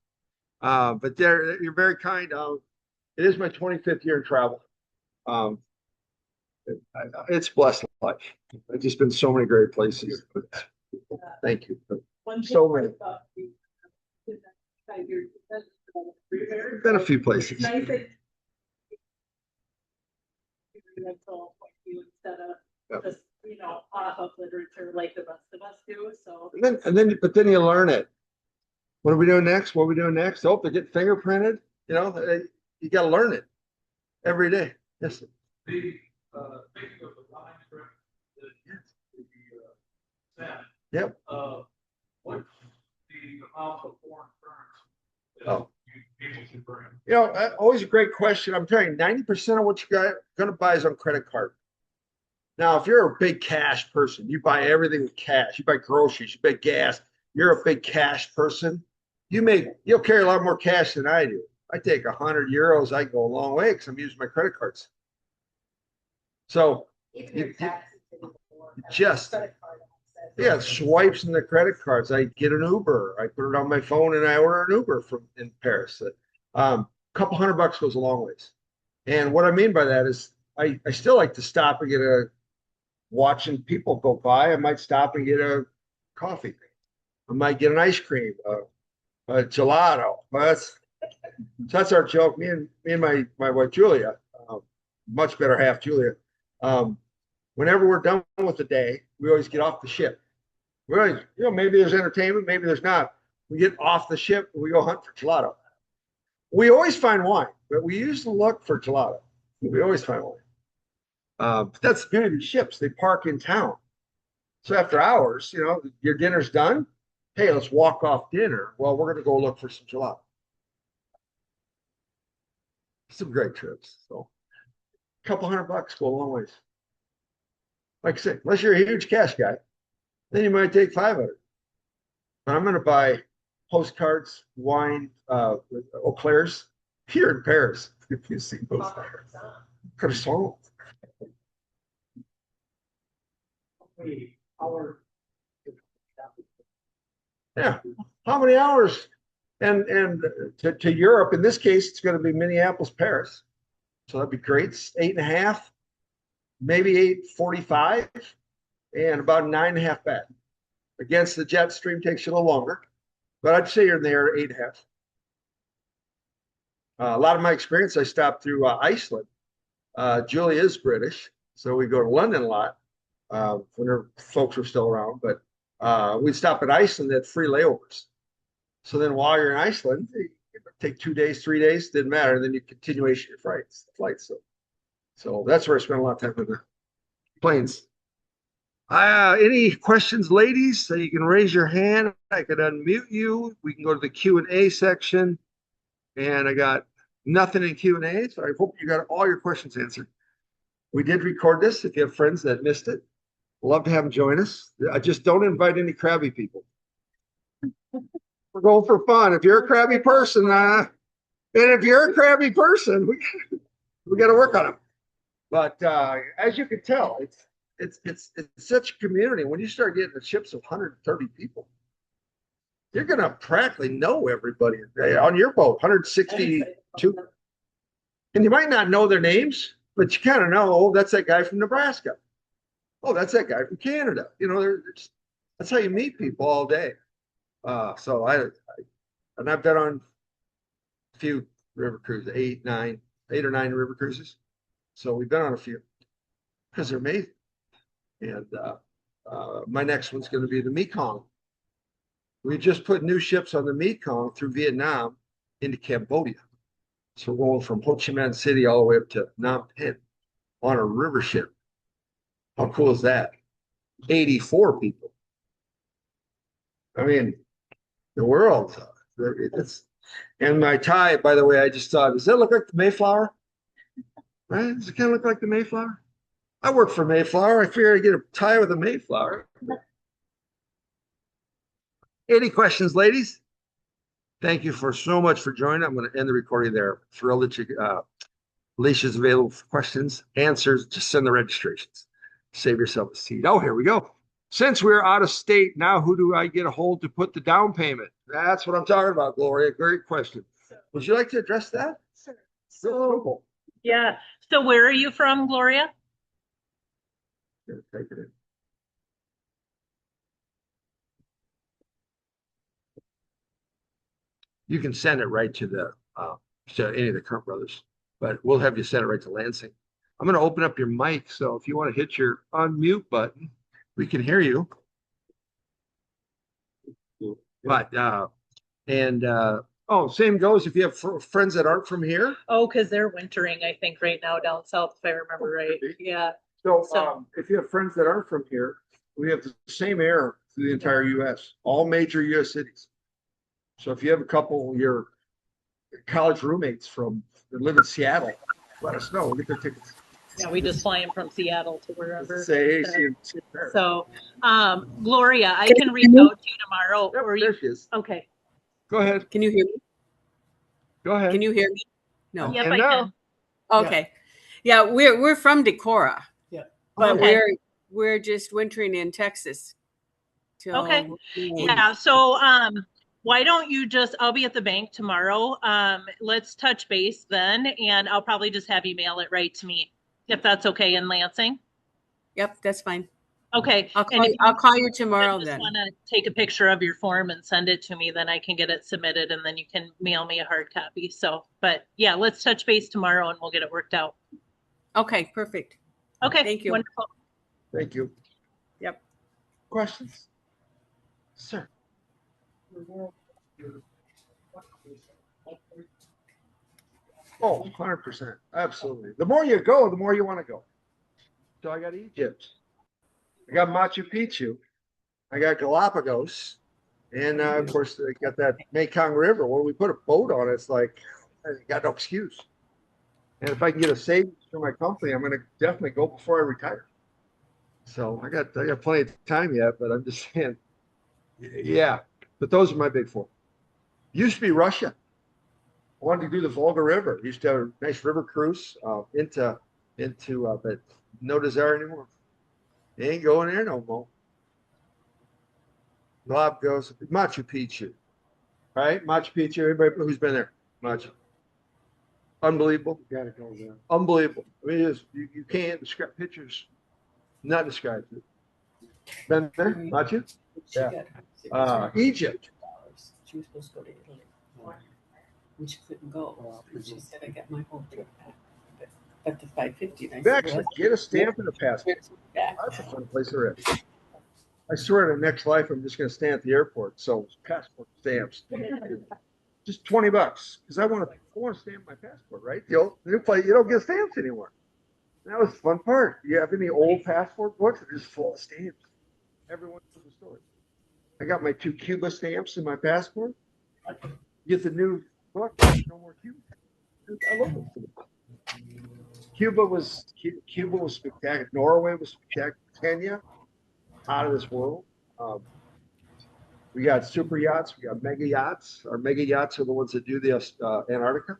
But you're very kind. It is my 25th year in travel. It's blessed life. I've just been so many great places. Thank you. So many. Been a few places. Instead of just, you know, off of literature like the rest of us do, so. But then you learn it. What are we doing next? What are we doing next? Oh, they're getting fingerprinted. You know, you got to learn it every day. Yes. Speaking of the line trip, Seine. Yep. What's the amount of foreign currency that Oh. you able to bring? You know, always a great question. I'm telling you, 90% of what you got going to buy is on credit card. Now, if you're a big cash person, you buy everything with cash. You buy groceries, you buy gas. You're a big cash person. You'll carry a lot more cash than I do. I take 100 euros. I go a long way because I'm using my credit cards. So you just swipes in the credit cards. I get an Uber. I put it on my phone and I order an Uber in Paris. A couple $100 goes a long ways. And what I mean by that is I still like to stop and get watching people go by. I might stop and get a coffee. I might get an ice cream, a gelato. That's our joke. Me and my wife Julia, much better half Julia. Whenever we're done with the day, we always get off the ship. We always, maybe there's entertainment, maybe there's not. We get off the ship and we go hunt for gelato. We always find wine, but we used to look for gelato. We always find wine. But that's the beauty of these ships. They park in town. So after hours, your dinner's done. Hey, let's walk off dinner. Well, we're going to go look for some gelato. Some great trips. So a couple $100 go a long ways. Like I said, unless you're a huge cash guy, then you might take 500. But I'm going to buy postcards, wine, Eau Clairs here in Paris. If you see those. Could have swung. Our. Yeah. How many hours? And to Europe, in this case, it's going to be Minneapolis, Paris. So that'd be great. It's 8.5, maybe 8:45, and about 9.5 back. Against the jet stream takes you a little longer, but I'd say you're in there 8.5. A lot of my experience, I stopped through Iceland. Julie is British, so we go to London a lot when her folks were still around. But we'd stop at Iceland at free layovers. So then while you're in Iceland, you take 2 days, 3 days, didn't matter. And then you continuation your flights. So that's where I spent a lot of time with the planes. Any questions, ladies? So you can raise your hand. I could unmute you. We can go to the Q&A section. And I got nothing in Q&A, so I hope you got all your questions answered. We did record this. If you have friends that missed it, love to have them join us. I just don't invite any crabby people. We're going for fun. If you're a crabby person, we got to work on them. But as you can tell, it's such a community. When you start getting the ships of 130 people, you're going to practically know everybody on your boat. 162, and you might not know their names, but you kind of know. Oh, that's that guy from Nebraska. Oh, that's that guy from Canada. You know, that's how you meet people all day. So I've been on a few river cruises, 8 or 9 river cruises. So we've been on a few because they're amazing. And my next one's going to be the Mekong. We just put new ships on the Mekong through Vietnam into Cambodia. So we're going from Ho Chi Minh City all the way up to Phnom Penh on a river ship. How cool is that? 84 people. I mean, the world. And my tie, by the way, I just thought, does that look like the Mayflower? Right? Does it kind of look like the Mayflower? I work for Mayflower. I figured I'd get a tie with a Mayflower. Any questions, ladies? Thank you so much for joining. I'm going to end the recording there. Thrilled that Alicia's available for questions, answers. Just send the registrations. Save yourself a seat. Oh, here we go. Since we're out of state, now who do I get a hold to put the down payment? That's what I'm talking about, Gloria. Great question. Would you like to address that? Sure. So, Yeah. So where are you from, Gloria? take it in. You can send it right to any of the Kern brothers, but we'll have you send it right to Lansing. I'm going to open up your mic, so if you want to hit your unmute button, we can hear you. But same goes if you have friends that aren't from here. Oh, because they're wintering, I think, right now down south, if I remember right. Yeah. So if you have friends that aren't from here, we have the same air through the entire U.S., all major U.S. cities. So if you have a couple of your college roommates that live in Seattle, let us know. We'll get their tickets. Yeah, we just fly them from Seattle to wherever. Say, hey, see you there. So, Gloria, I can reach out to you tomorrow. Yep, or there she is. Okay. Go ahead. Can you hear me? Go ahead. Can you hear me? No. Yep, And I now, can. Okay. Yeah, we're from Decorah. Yeah. But Okay. we're just wintering in Texas. Okay. Yeah. So, why don't you I'll be at the bank tomorrow. Let's touch base then, and I'll probably just have you mail it right to me, if that's okay, in Lansing. Yep, that's fine. Okay. I'll call you tomorrow just then. want to take a picture of your form and send it to me, then I can get it submitted, and then you can mail me a hard copy. So, but yeah, let's touch base tomorrow and we'll get it worked out. Okay, perfect. Okay. Thank you. Wonderful. thank you. Yep. Questions? Sir. Oh, 100%. Absolutely. The more you go, the more you want to go. So I got Egypt. I got Machu Picchu. I got Galapagos. And of course, I got that Mekong River. When we put a boat on it, it's like, I got no excuse. And if I can get a savings for my company, I'm going to definitely go before I retire. So I got plenty of time yet, but I'm just saying, yeah. But those are my big four. Used to be Russia. I wanted to do the Volga River. Used to have a nice river cruise into into, but no desire anymore. They ain't going there no more. Bob goes, Machu Picchu, right? Machu Picchu, everybody who's been there, Machu. Unbelievable. You gotta go there. Unbelievable. I mean, you can't describe pictures, not describe it. Been there, Machu? She Yeah. got her Egypt. She was supposed to go to Italy, and she couldn't go. And she said, "I got my whole trip back, but the 550." And I You said, actually "Well, get a stamp in a passport. back." That's a fun place to live. I swear in the next life, I'm just going to stand at the airport. So passport stamps, just $20 because I want to stamp my passport, right? The new place, you don't get stamps anymore. That was the fun part. You have any old passport books? They're just full of stamps. Everyone's a story. I got my 2 Cuba stamps in my passport. Get the new book. No more Cuba. I love it. Cuba was spectacular. Norway was spectacular. Kenya, out of this world. We got super yachts. We got mega yachts. Our mega yachts are the ones that do the Antarctica.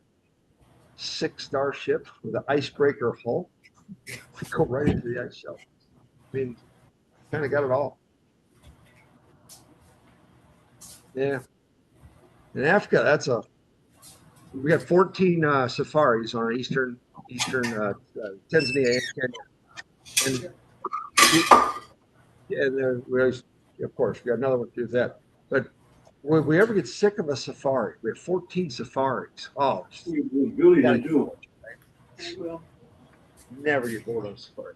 6-star ship with an icebreaker hull. Go right into the ice shelf. I mean, kind of got it all. Yeah. In Africa, we got 14 safaris on our eastern Tanzania and Kenya. And then of course, we got another one to do that. But when we ever get sick of a safari, we have 14 safaris. Oh, Really gotta do. I will. never get bored of a safari.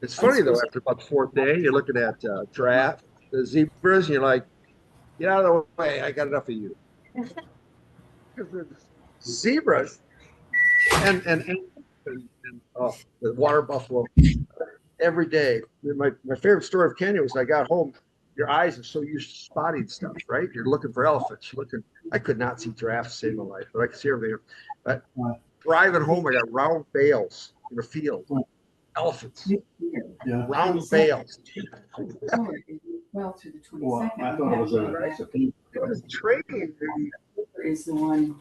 It's funny though, after about the 4th day, you're looking at giraffe, the zebras, and you're like, get out of the way, I got enough of you. Because the zebras and the water buffalo every day. My favorite story of Kenya was I got home. Your eyes are so used to spotting stuff, right? You're looking for elephants. I could not see giraffes to save my life, but I could see everything. But driving home, I got round bales in the field. Elephants. Yeah. Round bales. Well, to the Well, 22nd. I thought it was It was trading. Is the one,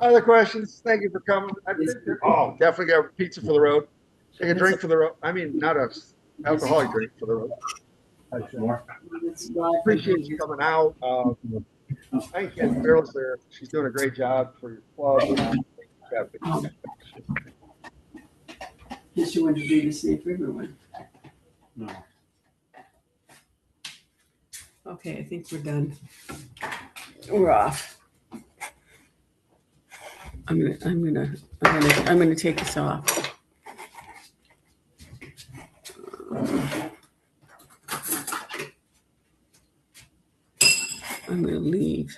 Other questions? Thank you for coming. Oh, definitely got pizza for the road. Take a drink for the road. I mean, not a alcoholic drink for the road. that's live. Appreciate you coming out. Thank you, Carol's there. She's doing a great job for your club. Just you want to do the same for everyone. No. Okay, I think we're done. We're off. I'm gonna take this off. I'm gonna leave.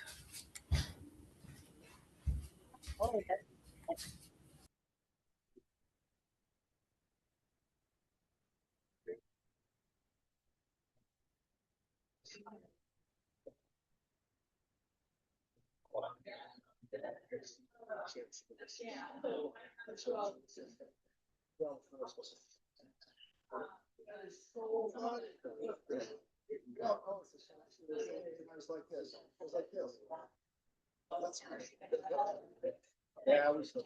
Yeah, we still.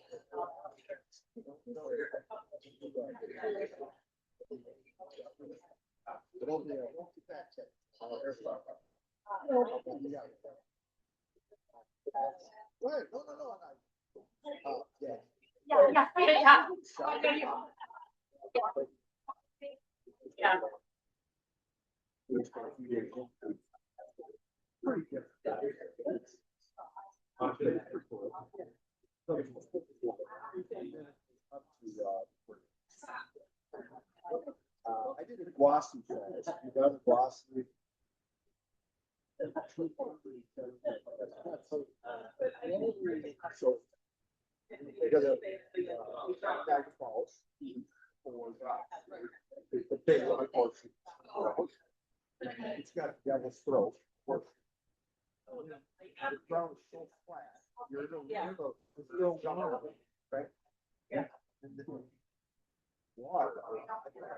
I did a glossy class. You got a glossy. So, because of falls the big one, it's got devil's throat. The ground is so flat. You're in the still right? Yeah. Water.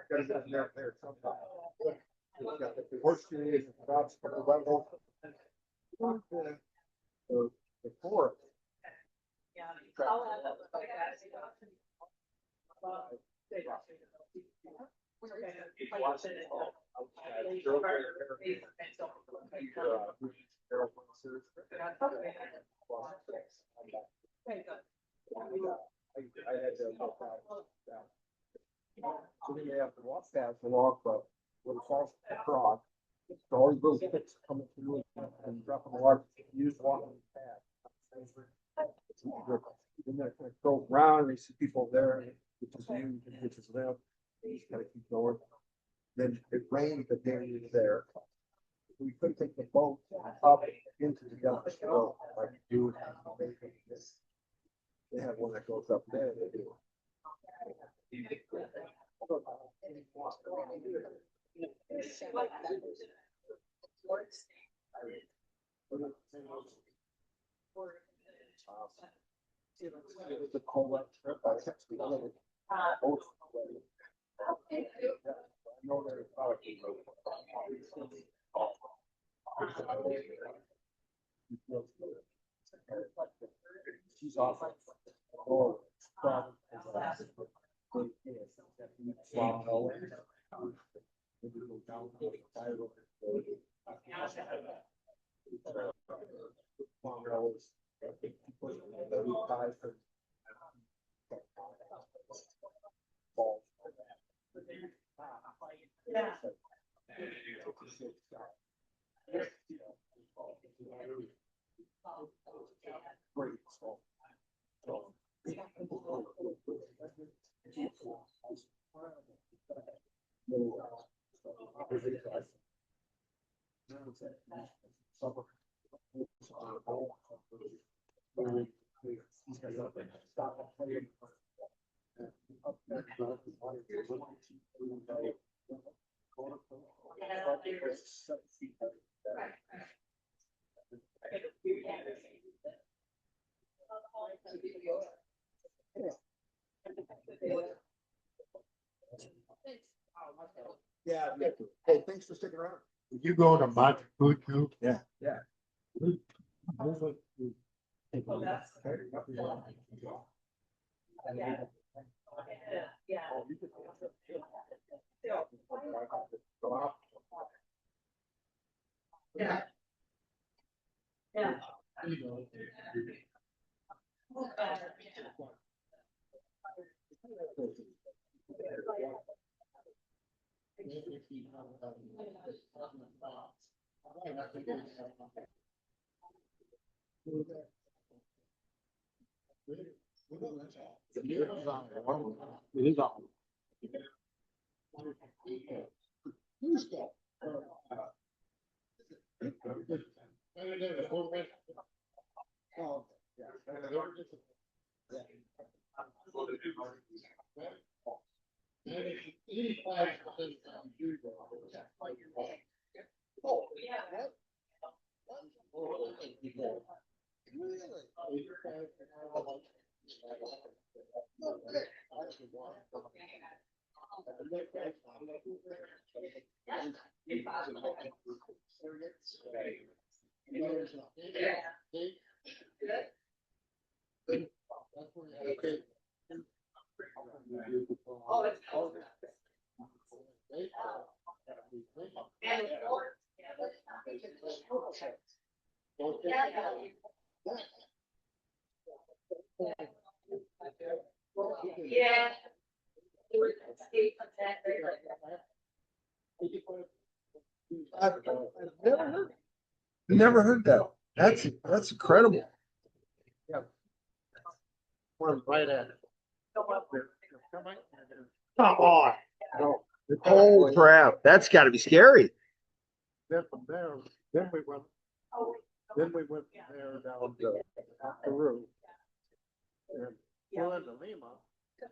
Gotta get there sometime. It's got the horseshoes and drops from the level. The forest. I had to help out. So then you have to walk fast along, but when it falls across, so all these little sticks coming through and dropping the water, you just walk on the path. And then it kind of goes round and you see people there, which is you, which is them, you just gotta keep going. Then it rained the day we were there. We couldn't take the boat up into the Yellow Shore like you do. They have one that goes up there, they do. It was a cold trip. I kept speaking. I know there's probably. She's off. Oh, Yeah. Hey, thanks for sticking around. You go to my food too? Yeah. Yeah. It is on. Yeah. I've never heard that. That's incredible. Yeah. We're right at it. Come on. Oh crap, that's gotta be scary. Then from there, then we went from there down to Peru. And flew into Lima.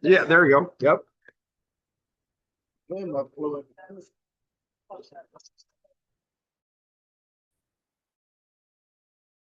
Yeah, there you go. Yep. Lima flew into